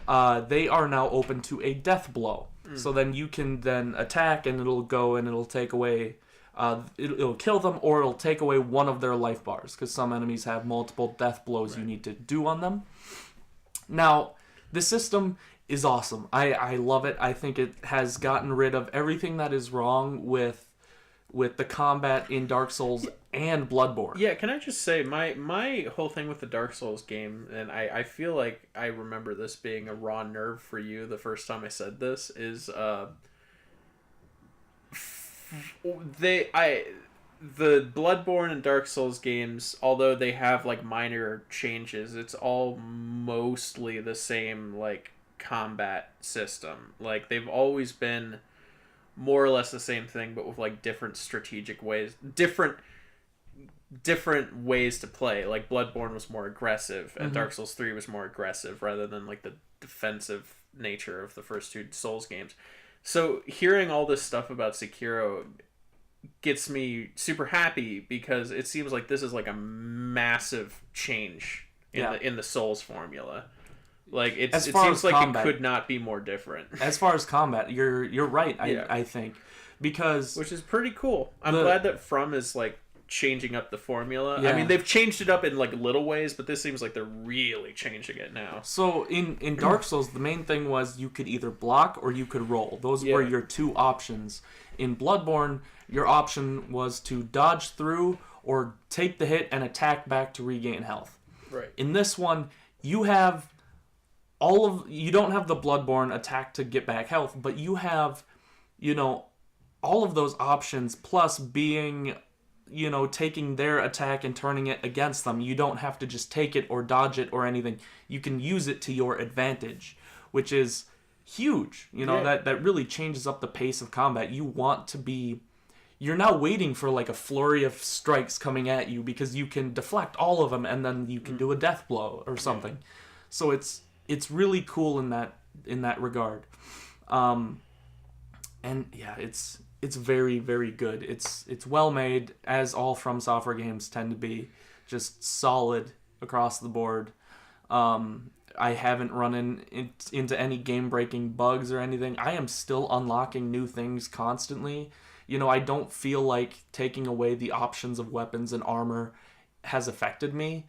they are now open to a death blow. So then you can then attack and it'll go and it'll take away... it'll kill them, or it'll take away one of their life bars, because some enemies have multiple death blows you need to do on them. Now, the system is awesome. I love it. I think it has gotten rid of everything that is wrong with the combat in Dark Souls and Bloodborne. Yeah, can I just say, my whole thing with the Dark Souls game, and I feel like I remember this being a raw nerve for you the first time I said this, is... the Bloodborne and Dark Souls games, although they have like minor changes, it's all mostly the same like combat system. Like they've always been more or less the same thing, but with like different strategic ways, different ways to play. Like Bloodborne was more aggressive and Dark Souls 3 was more aggressive rather than like the defensive nature of the first two Souls games. So hearing all this stuff about Sekiro gets me super happy, because it seems like this is like a massive change in the Souls formula. Like it seems like combat, it could not be more different. As far as combat, you're right. I think, because which is pretty cool. I'm glad that From is like changing up the formula. Yeah. I mean, they've changed it up in like little ways, but this seems like they're really changing it now. So in Dark Souls, the main thing was you could either block or you could roll. Those were your two options. In Bloodborne, your option was to dodge through or take the hit and attack back to regain health. Right. In this one, you have you don't have the Bloodborne attack to get back health, but you have, all of those options, plus being, taking their attack and turning it against them. You don't have to just take it or dodge it or anything. You can use it to your advantage, which is huge. That really changes up the pace of combat. You're now waiting for like a flurry of strikes coming at you, because you can deflect all of them and then you can do a death blow or something. Yeah. So it's really cool in that regard. And yeah, it's very, very good. It's well made, as all From Software games tend to be, just solid across the board. I haven't run into any game-breaking bugs or anything. I am still unlocking new things constantly. I don't feel like taking away the options of weapons and armor has affected me.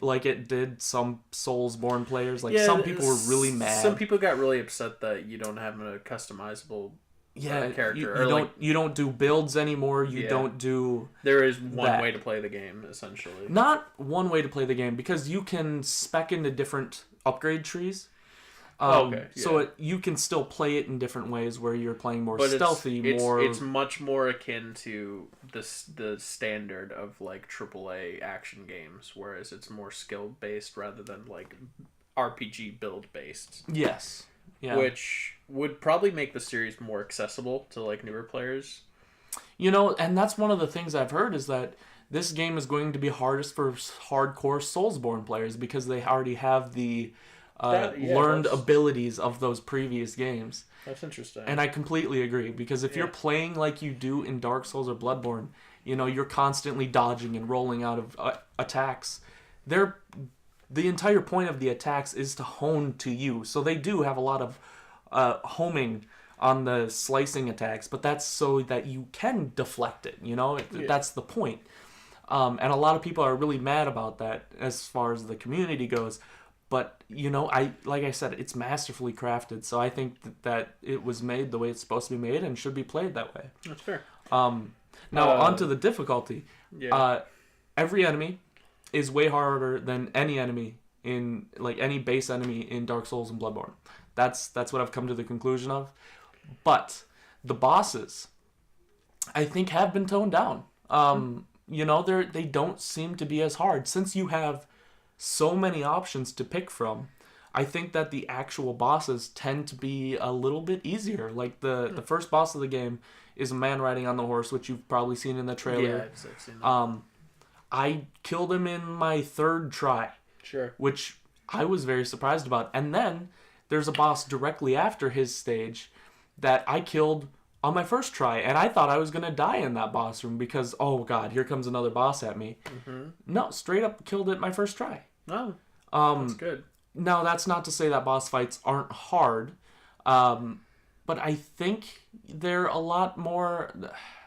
like it did some Soulsborne players. Like Yeah, some people were really some mad. people got really upset that you don't have a customizable Yeah, character, you or like, don't do builds anymore. You yeah, don't do there is one way that. to play the game essentially. Not one way to play the game because you can spec into different upgrade trees. Oh, okay, So yeah. you can still play it in different ways where you're playing more But stealthy, more. it's much more akin to the standard of like AAA action games, whereas it's more skill based rather than like RPG build based, Yes. Yeah. which would probably make the series more accessible to like newer players. And that's one of the things I've heard is that this game is going to be hardest for hardcore Soulsborne players because they already have the Yeah, learned abilities of those previous games. that's interesting. And I completely agree because if you're Yeah. playing like you do in Dark Souls or Bloodborne, you're constantly dodging and rolling out of attacks. They're the entire point of the attacks is to hone to you. So they do have a lot of homing on the slicing attacks, but that's so that you can deflect it. Yeah. That's the point. And a lot of people are really mad about that as far as the community goes. But like I said, it's masterfully crafted. So I think that it was made the way it's supposed to be made and should be played that way. That's fair. Now onto the difficulty. Yeah. Every enemy is way harder than any enemy in like any base enemy in Dark Souls and Bloodborne. That's what I've come to the conclusion of. But the bosses, I think, have been toned down. They don't seem to be as hard since you have so many options to pick from. I think that the actual bosses tend to be a little bit easier. Like the first boss of the game is a man riding on the horse, which you've probably seen in the Yeah, trailer. I've seen that. I killed him in my third try, Sure. which I was very surprised about. And then there's a boss directly after his stage that I killed on my first try, and I thought I was gonna die in that boss room because oh god, here comes another boss at me. Mm-hmm. No, straight up killed it my first try. Oh, that's Um, good. Now that's not to say that boss fights aren't hard, but I think they're a lot more.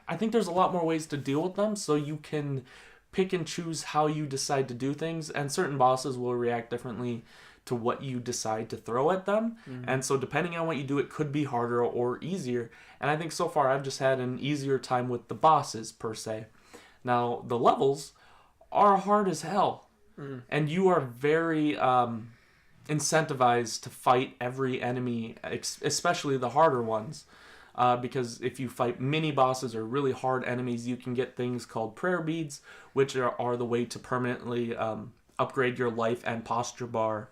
I think there's a lot more ways to deal with them, so you can pick and choose how you decide to do things, and certain bosses will react differently to what you decide to throw at them. And so depending on what you do, it could be harder or easier. And I think so far I've just had an easier time with the bosses per se. Now the levels are hard as hell. And you are very incentivized to fight every enemy, especially the harder ones. Because if you fight mini bosses or really hard enemies, you can get things called prayer beads, which are the way to permanently upgrade your life and posture bar.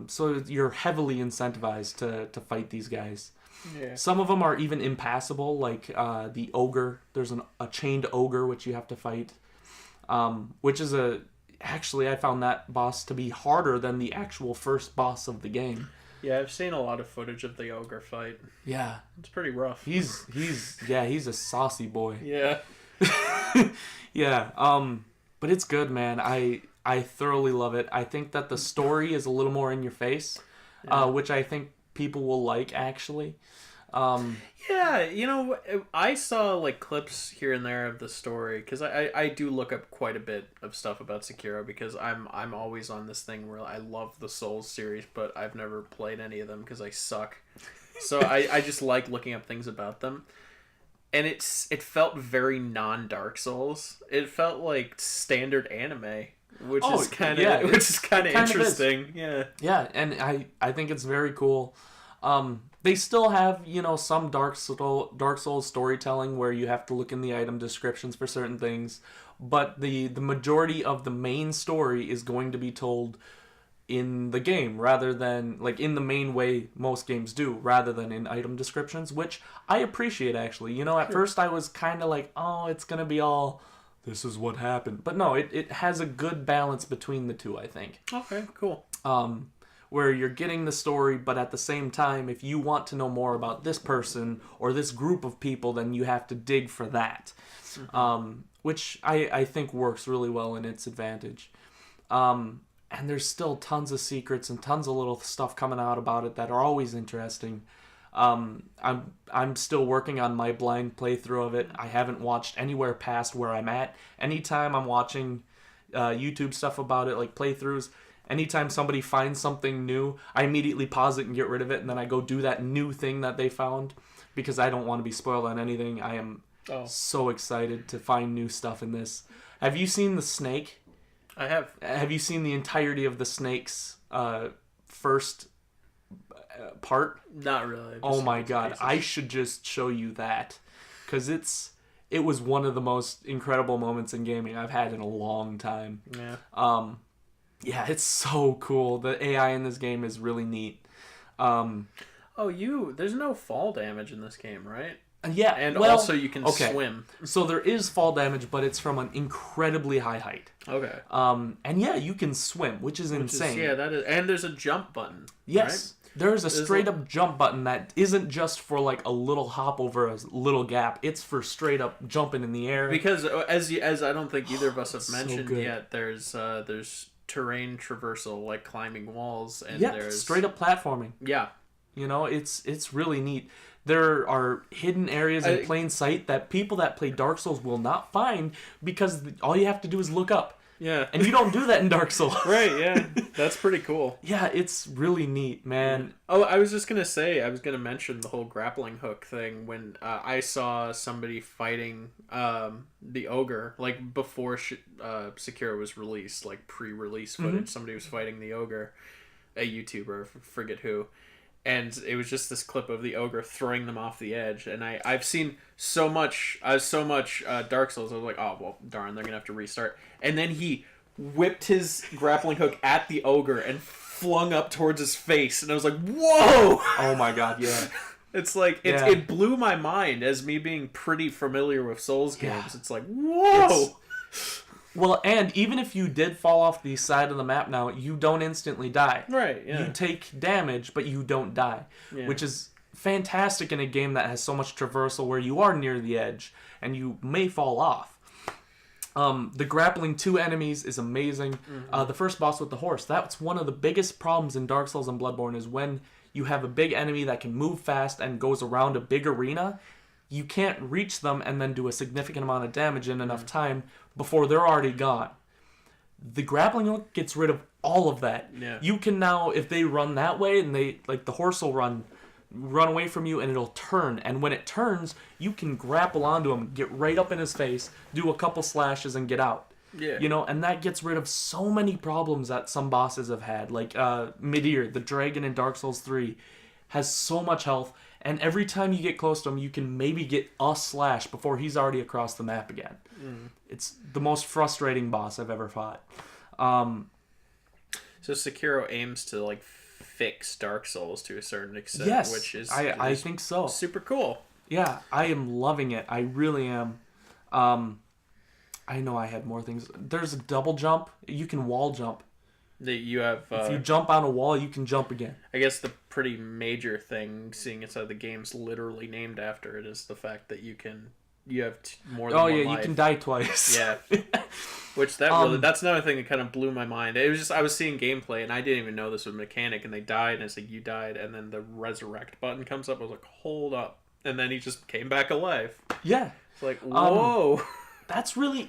So you're heavily incentivized to fight these guys. Yeah. Some of them are even impassable, like the ogre. There's a chained ogre which you have to fight, which is actually I found that boss to be harder than the actual first boss of the game. Yeah, I've seen a lot of footage of the ogre fight. Yeah, It's pretty rough. he's a saucy boy. Yeah. Yeah, but it's good, man. I thoroughly love it. I think that the story is a little more in your face, which I think people will like actually. Yeah, I saw like clips here and there of the story because I do look up quite a bit of stuff about Sekiro because I'm always on this thing where I love the Souls series, but I've never played any of them because I suck. So I just like looking up things about them. And it felt very non-Dark Souls. It felt like standard anime, which Oh, is kind of yeah, which is kind of kind of is. interesting. Yeah. Yeah, and I think it's very cool. They still have, some Dark Souls storytelling where you have to look in the item descriptions for certain things, but the majority of the main story is going to be told in the game rather than like in the main way most games do rather than in item descriptions, which I appreciate actually. At first I was kind of like, oh, it's going to be all this is what happened. But no, it has a good balance between the two, I think. Okay, cool. Where you're getting the story, but at the same time, if you want to know more about this person or this group of people, then you have to dig for that, which I think works really well in its advantage. And there's still tons of secrets and tons of little stuff coming out about it that are always interesting. I'm still working on my blind playthrough of it. I haven't watched anywhere past where I'm at. Anytime I'm watching YouTube stuff about it, like playthroughs. Anytime somebody finds something new, I immediately pause it and get rid of it, and then I go do that new thing that they found because I don't want to be spoiled on anything. I am so excited to find new stuff in this. Have you seen the snake? I have. Have you seen the entirety of the snake's first part? Not really. Oh my god, I should just show you that because it was one of the most incredible moments in gaming I've had in a long time. Yeah. Yeah, it's so cool. The AI in this game is really neat. There's no fall damage in this game, right? Yeah, and also you can okay. swim. So there is fall damage, but it's from an incredibly high height. Okay. And yeah, you can swim, which is insane. That is, and there's a jump button. Yes. Right? There's a straight up jump button that isn't just for like a little hop over a little gap. It's for straight up jumping in the air. Because as I don't think either of us have mentioned so yet, there's terrain traversal, like climbing walls, and there's straight up platforming. Yeah. You know, it's really neat. There are hidden areas in plain sight that people that play Dark Souls will not find because all you have to do is look up. Yeah. And you don't do that in Dark Souls. Right, yeah. That's pretty cool. Yeah, it's really neat, man. Oh, I was going to mention the whole grappling hook thing when I saw somebody fighting the ogre, like before Sekiro was released, like pre-release footage. Somebody was fighting the ogre, a YouTuber, forget who. And it was just this clip of the ogre throwing them off the edge. And I've seen so much Dark Souls. I was like, oh, well, darn, they're going to have to restart. And then he whipped his grappling hook at the ogre and flung up towards his face. And I was like, whoa! Oh my god, yeah. It's like, it blew my mind as me being pretty familiar with Souls games. Yeah. It's like, whoa! Well, and even if you did fall off the side of the map now, you don't instantly die. Right, yeah. You take damage, but you don't die. Yeah. Which is fantastic in a game that has so much traversal where you are near the edge and you may fall off. The grappling two enemies is amazing. The first boss with the horse, that's one of the biggest problems in Dark Souls and Bloodborne is when you have a big enemy that can move fast and goes around a big arena, you can't reach them and then do a significant amount of damage in enough time before they're already gone. The grappling hook gets rid of all of that. Yeah. You can now, if they run that way, and they like the horse will run away from you, and it'll turn. And when it turns, you can grapple onto him, get right up in his face, do a couple slashes, and get out. Yeah. You know, and that gets rid of so many problems that some bosses have had. Like Midir, the dragon in Dark Souls 3, has so much health. And every time you get close to him, you can maybe get a slash before he's already across the map again. It's the most frustrating boss I've ever fought. So Sekiro aims to like fix Dark Souls to a certain extent, yes, which is I think so. Super cool. Yeah, I am loving it. I really am. I know I had more things. There's a double jump. You can wall jump. That you have. If you jump on a wall, you can jump again. I guess the pretty major thing, seeing as how the game's literally named after it, is the fact that you have more than one life. You can die twice. Yeah. Which that's another thing that kind of blew my mind. It was just I was seeing gameplay and I didn't even know this was a mechanic, and they died and it's like you died, and then the resurrect button comes up. I was like, hold up, and then he just came back alive. Yeah. It's like whoa. That's really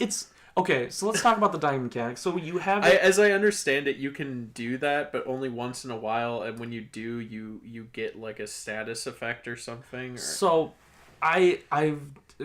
okay, so let's talk about the dying mechanic. So you have as I understand it, you can do that, but only once in a while, and when you do, you get like a status effect or something. So I've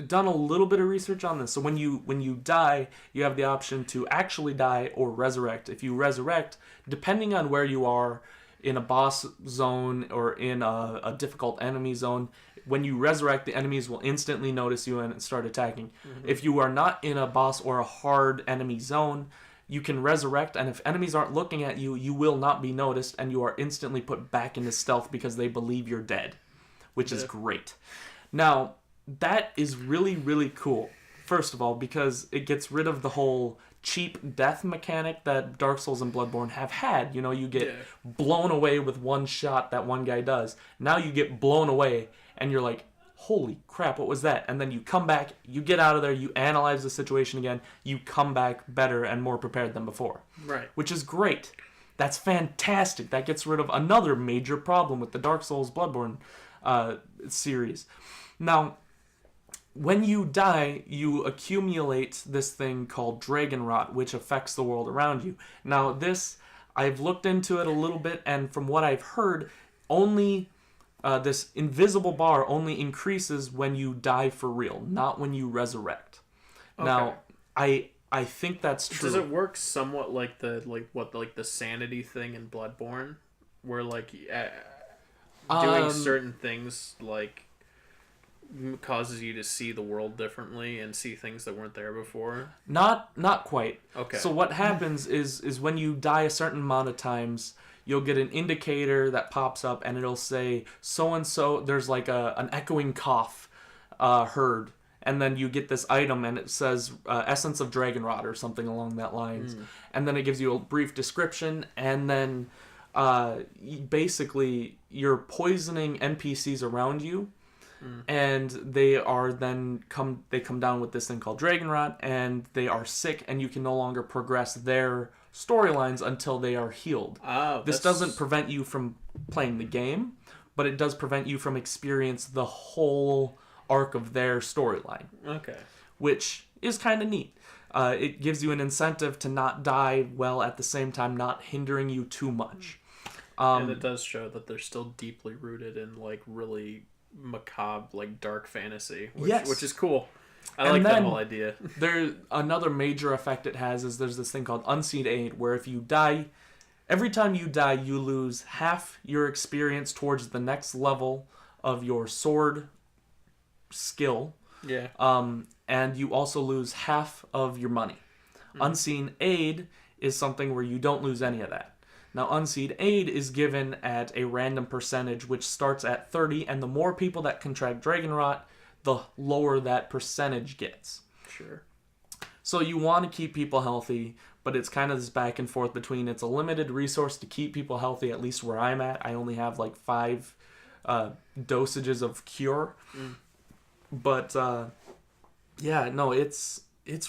done a little bit of research on this. So when you die, you have the option to actually die or resurrect. If you resurrect, depending on where you are in a boss zone or in a difficult enemy zone, when you resurrect, the enemies will instantly notice you and start attacking. If you are not in a boss or a hard enemy zone, you can resurrect, and if enemies aren't looking at you, you will not be noticed, and you are instantly put back into stealth because they believe you're dead, which is great. Now, that is really, really cool, first of all, because it gets rid of the whole cheap death mechanic that Dark Souls and Bloodborne have had. You know, you get blown away with one shot that one guy does. Now you get blown away, and you're like, holy crap, what was that? And then you come back, you get out of there, you analyze the situation again, you come back better and more prepared than before. Right. Which is great. That's fantastic. That gets rid of another major problem with the Dark Souls Bloodborne series. Now, when you die, you accumulate this thing called dragon rot, which affects the world around you. Now, this, I've looked into it a little bit, and from what I've heard, only this invisible bar only increases when you die for real, not when you resurrect. Okay. Now, I think that's true. Does it work somewhat like the sanity thing in Bloodborne, where like doing certain things like causes you to see the world differently and see things that weren't there before? Not quite. Okay. So what happens is when you die a certain amount of times, you'll get an indicator that pops up, and it'll say so and so. There's like an echoing cough heard, and then you get this item, and it says essence of dragon rot or something along that lines, and then it gives you a brief description, and then basically you're poisoning NPCs around you. And they are then come down with this thing called dragon rot, and they are sick, and you can no longer progress their storylines until they are healed. Oh, this doesn't prevent you from playing the game, but it does prevent you from experience the whole arc of their storyline. Okay. Which is kind of neat. It gives you an incentive to not die while at the same time not hindering you too much. And it does show that they're still deeply rooted in like really macabre, like dark fantasy, which is cool. I like that whole idea. There, another major effect it has is there's this thing called unseen aid, where if you die, every time you die, you lose half your experience towards the next level of your sword skill. Yeah. And you also lose half of your money. Unseen aid is something where you don't lose any of that. Now, unseen aid is given at a random percentage, which starts at 30, and the more people that contract dragon rot, the lower that percentage gets. Sure. So you want to keep people healthy, but it's kind of this back and forth between it's a limited resource to keep people healthy, at least where I'm at. I only have like 5 dosages of cure. But, yeah, no, it's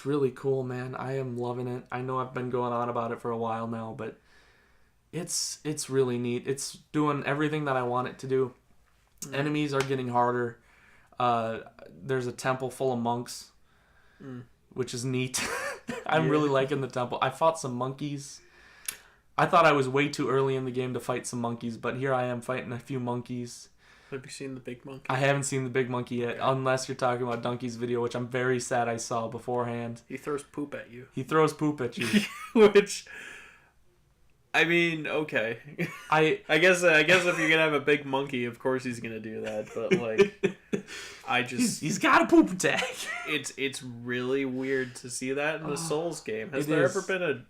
really cool, man. I am loving it. I know I've been going on about it for a while now, but it's really neat. It's doing everything that I want it to do. Enemies are getting harder. There's a temple full of monks, which is neat. I'm really liking the temple. I fought some monkeys. I thought I was way too early in the game to fight some monkeys, but here I am fighting a few monkeys. Have you seen the big monkey? I haven't seen the big monkey yet, unless you're talking about Donkey's video, which I'm very sad I saw beforehand. He throws poop at you. He throws poop at you. Which, I mean, okay. I guess if you're gonna have a big monkey, of course he's gonna do that. But like, he's got a poop attack. It's really weird to see that in the Souls game. Has there ever been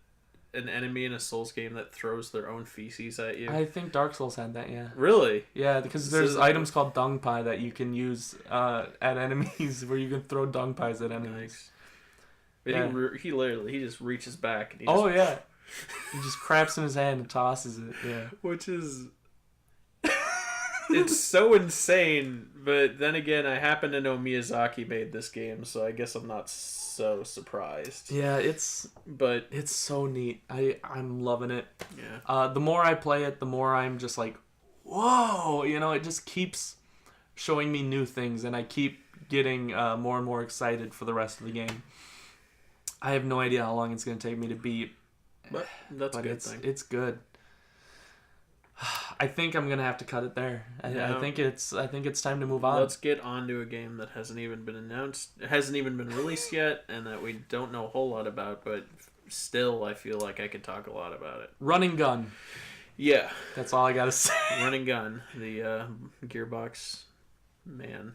an enemy in a Souls game that throws their own feces at you? I think Dark Souls had that, yeah. Really? Yeah, because there's items called dung pie that you can use at enemies, where you can throw dung pies at enemies. Nice. But yeah. He just reaches back and yeah. He just craps in his hand and tosses it, yeah. Which is... It's so insane, but then again, I happen to know Miyazaki made this game, so I guess I'm not so surprised. Yeah, it's so neat. I'm loving it. Yeah. The more I play it, the more I'm just like, whoa! You know, it just keeps showing me new things, and I keep getting more and more excited for the rest of the game. I have no idea how long it's going to take me to beat. But that's a good thing. It's good. I think I'm gonna have to cut it there. I think it's time to move on. Let's get on to a game that hasn't even been announced, hasn't even been released yet, and that we don't know a whole lot about. But still, I feel like I could talk a lot about it. Running Gun. Yeah, that's all I gotta say. Running Gun, the Gearbox man.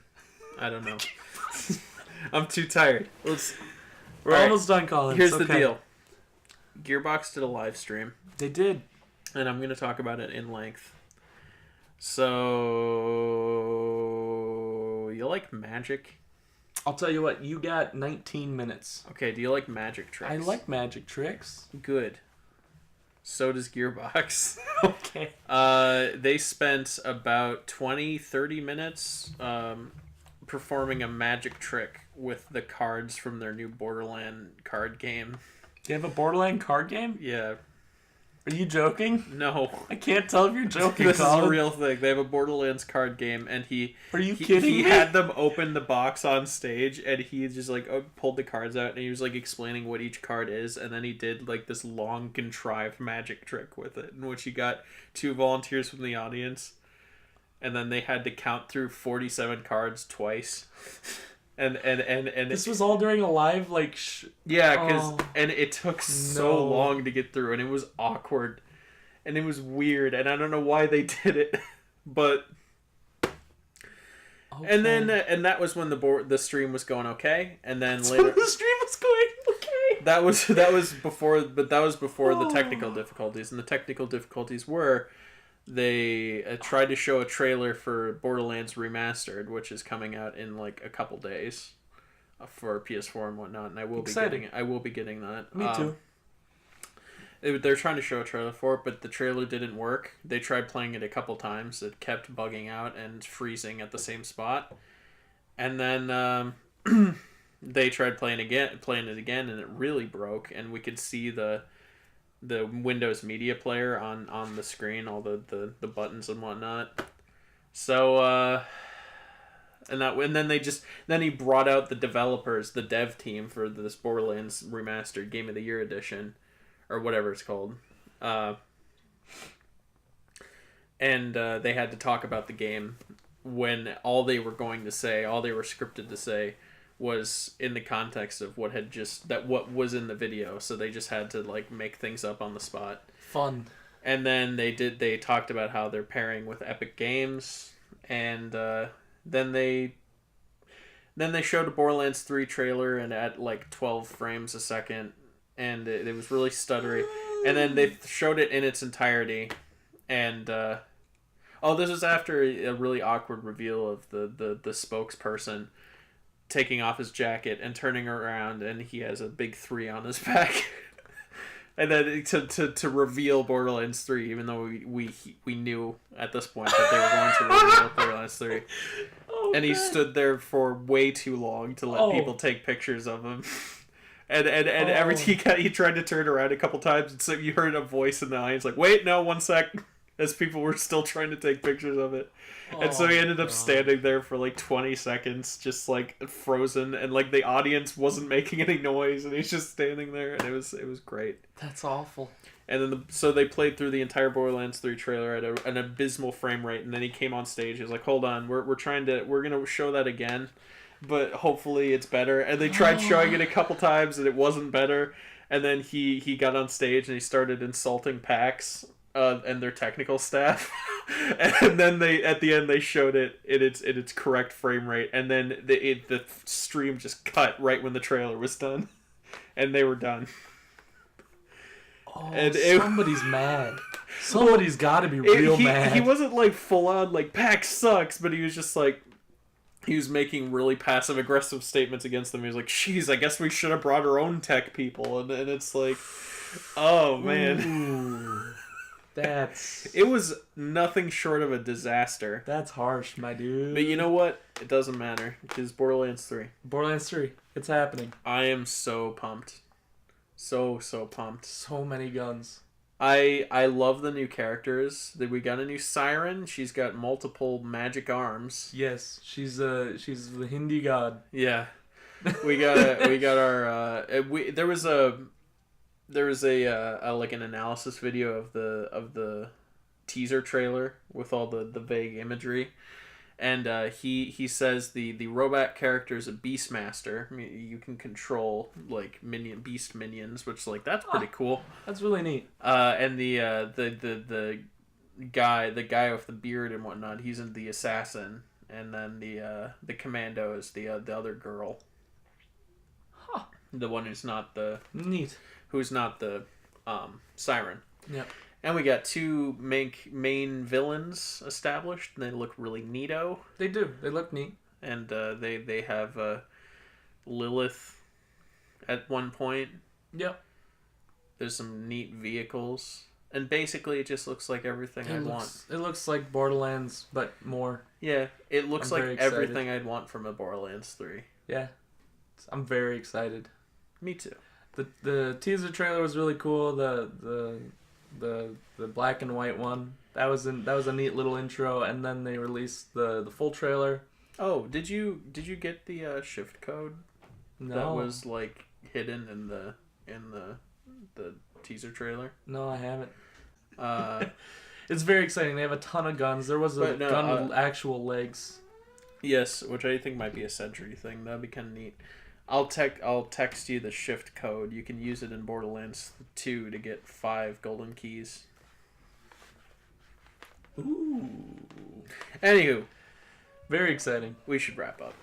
I don't know. I'm too tired. We're almost done, Colin. Here's the deal. Gearbox did a live stream. They did. And I'm going to talk about it in length. So, you like magic? I'll tell you what, you got 19 minutes. Okay, do you like magic tricks? I like magic tricks. Good. So does Gearbox. Okay. They spent about 30 minutes performing a magic trick with the cards from their new Borderland card game. Do you have a Borderland card game? Yeah. Are you joking? No. I can't tell if you're joking, This is a Colin. real thing. They have a Borderlands card game, and Are you kidding he me? had them open the box on stage, and he just like pulled the cards out, and he was like explaining what each card is, and then he did like this long contrived magic trick with it, in which he got 2 volunteers from the audience, and then they had to count through 47 cards twice. And This was all during a live yeah, because Oh, and it took so no. long to get through, and it was awkward, and it was weird, and I don't know why they did it, but and then and that was when the stream was going okay, and then That's later when the stream was going okay. that was before, but that was before the technical difficulties, and the technical difficulties were they tried to show a trailer for Borderlands Remastered, which is coming out in like a couple days for PS4 and whatnot, and I will be getting it. I will be getting that. Me too. They're trying to show a trailer for it, but the trailer didn't work. They tried playing it a couple times. It kept bugging out and freezing at the same spot, and then they tried playing it again, and it really broke. And we could see the Windows Media Player on the screen, all the buttons and whatnot. So and then he brought out the developers, the dev team for this Borderlands Remastered Game of the Year edition, or whatever it's called. And they had to talk about the game when all they were scripted to say was in the context of what was in the video, so they just had to like make things up on the spot. Fun. And then they talked about how they're pairing with Epic Games, and then they showed a Borderlands 3 trailer, and at like 12 frames a second, and it was really stuttery, and then they showed it in its entirety, and this was after a really awkward reveal of the spokesperson taking off his jacket and turning around, and he has a big 3 on his back. And then to reveal Borderlands 3, even though we knew at this point that they were going to reveal Borderlands 3. Oh, And he God. stood there for way too long to let people take pictures of him. And every he tried to turn around a couple times, and so you heard a voice in the audience like, "Wait, no, 1 sec," as people were still trying to take pictures of it. And so he ended up standing there for like 20 seconds, just like frozen, and like the audience wasn't making any noise, and he's just standing there, and it was great. That's awful. And then so they played through the entire Borderlands 3 trailer at an abysmal frame rate, and then he came on stage. He was like, "Hold on, we're gonna show that again, but hopefully it's better." And they tried showing it a couple times, and it wasn't better. And then he got on stage and he started insulting PAX and their technical staff. And then at the end they showed it in its correct frame rate, and then the stream just cut right when the trailer was done, and they were done. Oh, And somebody's mad. Somebody's got to be real mad. He wasn't like full on like PAX sucks, but he was just like, he was making really passive aggressive statements against them. He was like, "Jeez, I guess we should have brought our own tech people," and it's like, oh man. Ooh, It was nothing short of a disaster. that's harsh, my dude. But you know what? It doesn't matter, because Borderlands 3. Borderlands 3, it's happening. I am so pumped. So pumped. So many guns. I love the new characters. We got a new Siren. She's got multiple magic arms. Yes, she's the Hindi god. Yeah. We got our there was a like an analysis video of the teaser trailer with all the vague imagery, and he says the robot character is a Beastmaster. I mean, you can control like beast minions, which like that's pretty cool. That's really neat. And the guy with the beard and whatnot, he's the assassin, and then the commando is the other girl. Huh. The one who's not Neat. the Siren. Yep. And we got 2 main villains established, and they look really neato. They do. They look neat. And they have Lilith at one point. Yep. There's some neat vehicles. And basically it just looks like everything I'd want. It looks like Borderlands, but more. Yeah, it looks I'm like very excited. everything I'd want from a Borderlands 3. Yeah. I'm very excited. Me too. The teaser trailer was really cool. The the black and white one. That was a neat little intro, and then they released the full trailer. Oh, did you get the shift code No, that was like hidden in the teaser trailer? no, I haven't. Uh, It's very exciting. They have a ton of guns. There was a But no, gun with actual legs. yes, which I think might be a Sentry thing. That'd be kind of neat. I'll text you the shift code. You can use it in Borderlands 2 to get 5 golden keys. Ooh, Anywho, very exciting. we should wrap up.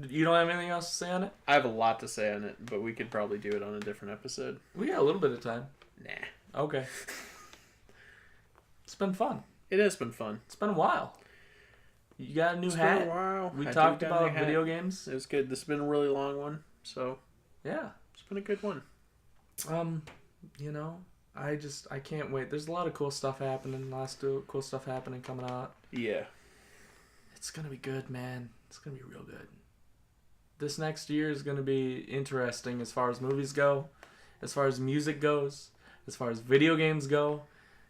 You don't have anything else to say on it? I have a lot to say on it, but we could probably do it on a different episode. We got a little bit of time. Nah. Okay. It's been fun. It has been fun. It's been a while. You got a new It's hat? been a while. We I talked do got a about new hat. video games. It was good. This has been a really long one, so Yeah. it's been a good one. You know, I can't wait. There's a lot of cool stuff happening. Cool stuff happening coming out. Yeah. It's gonna be good, man. It's gonna be real good. This next year is gonna be interesting as far as movies go, as far as music goes, as far as video games go.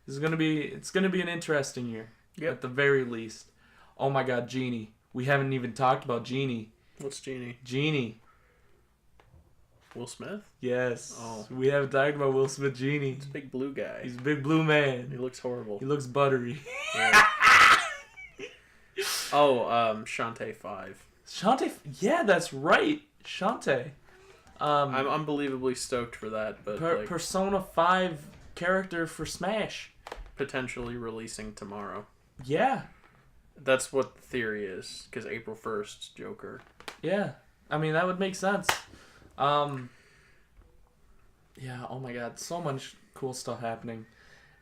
It's gonna be an interesting year. Yep. At the very least. Oh my God, Genie. We haven't even talked about Genie. What's Genie? Genie. Will Smith? Yes. Oh. We haven't talked about Will Smith Genie. It's a big blue guy. He's a big blue man. He looks horrible. He looks buttery. Yeah. Shantae 5. Shantae. Yeah, that's right. Shantae. I'm unbelievably stoked for that, but Persona 5 character for Smash. potentially releasing tomorrow. Yeah. That's what the theory is, because April 1st, Joker. Yeah. I mean, that would make sense. Yeah, oh my God, so much cool stuff happening.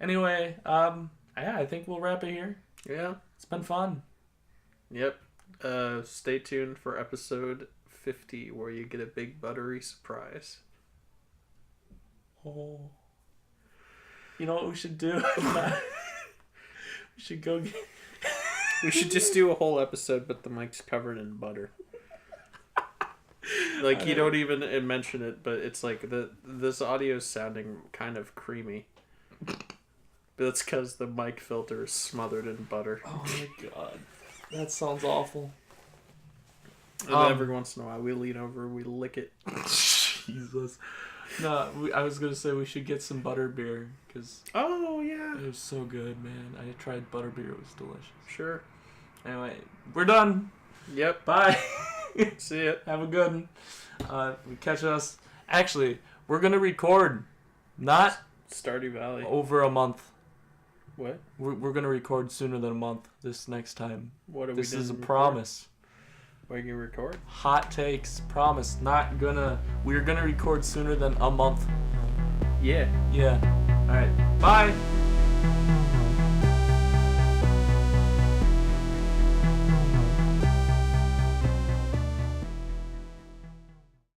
Anyway, yeah, I think we'll wrap it here. Yeah. It's been fun. Yep. Stay tuned for episode 50, where you get a big buttery surprise. Oh. You know what we should do? We should go get... We should just do a whole episode, but the mic's covered in butter. Like, you don't even mention it, but it's like this audio is sounding kind of creamy. But that's because the mic filter is smothered in butter. Oh my God. That sounds awful. And every once in a while, we lean over, we lick it. Jesus. No, I was going to say we should get some butter beer, because Oh, yeah. it was so good, man. I tried butter beer. It was delicious. Sure. Anyway, we're done. Yep. Bye. See ya. Have a good one. Catch us. Actually, we're going to record not Stardew Valley. over a month. What? We're going to record sooner than a month this next time. What are we This doing? is a promise. Are you going to record? Hot takes. Promise. We're going to record sooner than a month. Yeah. Yeah. All right. Bye.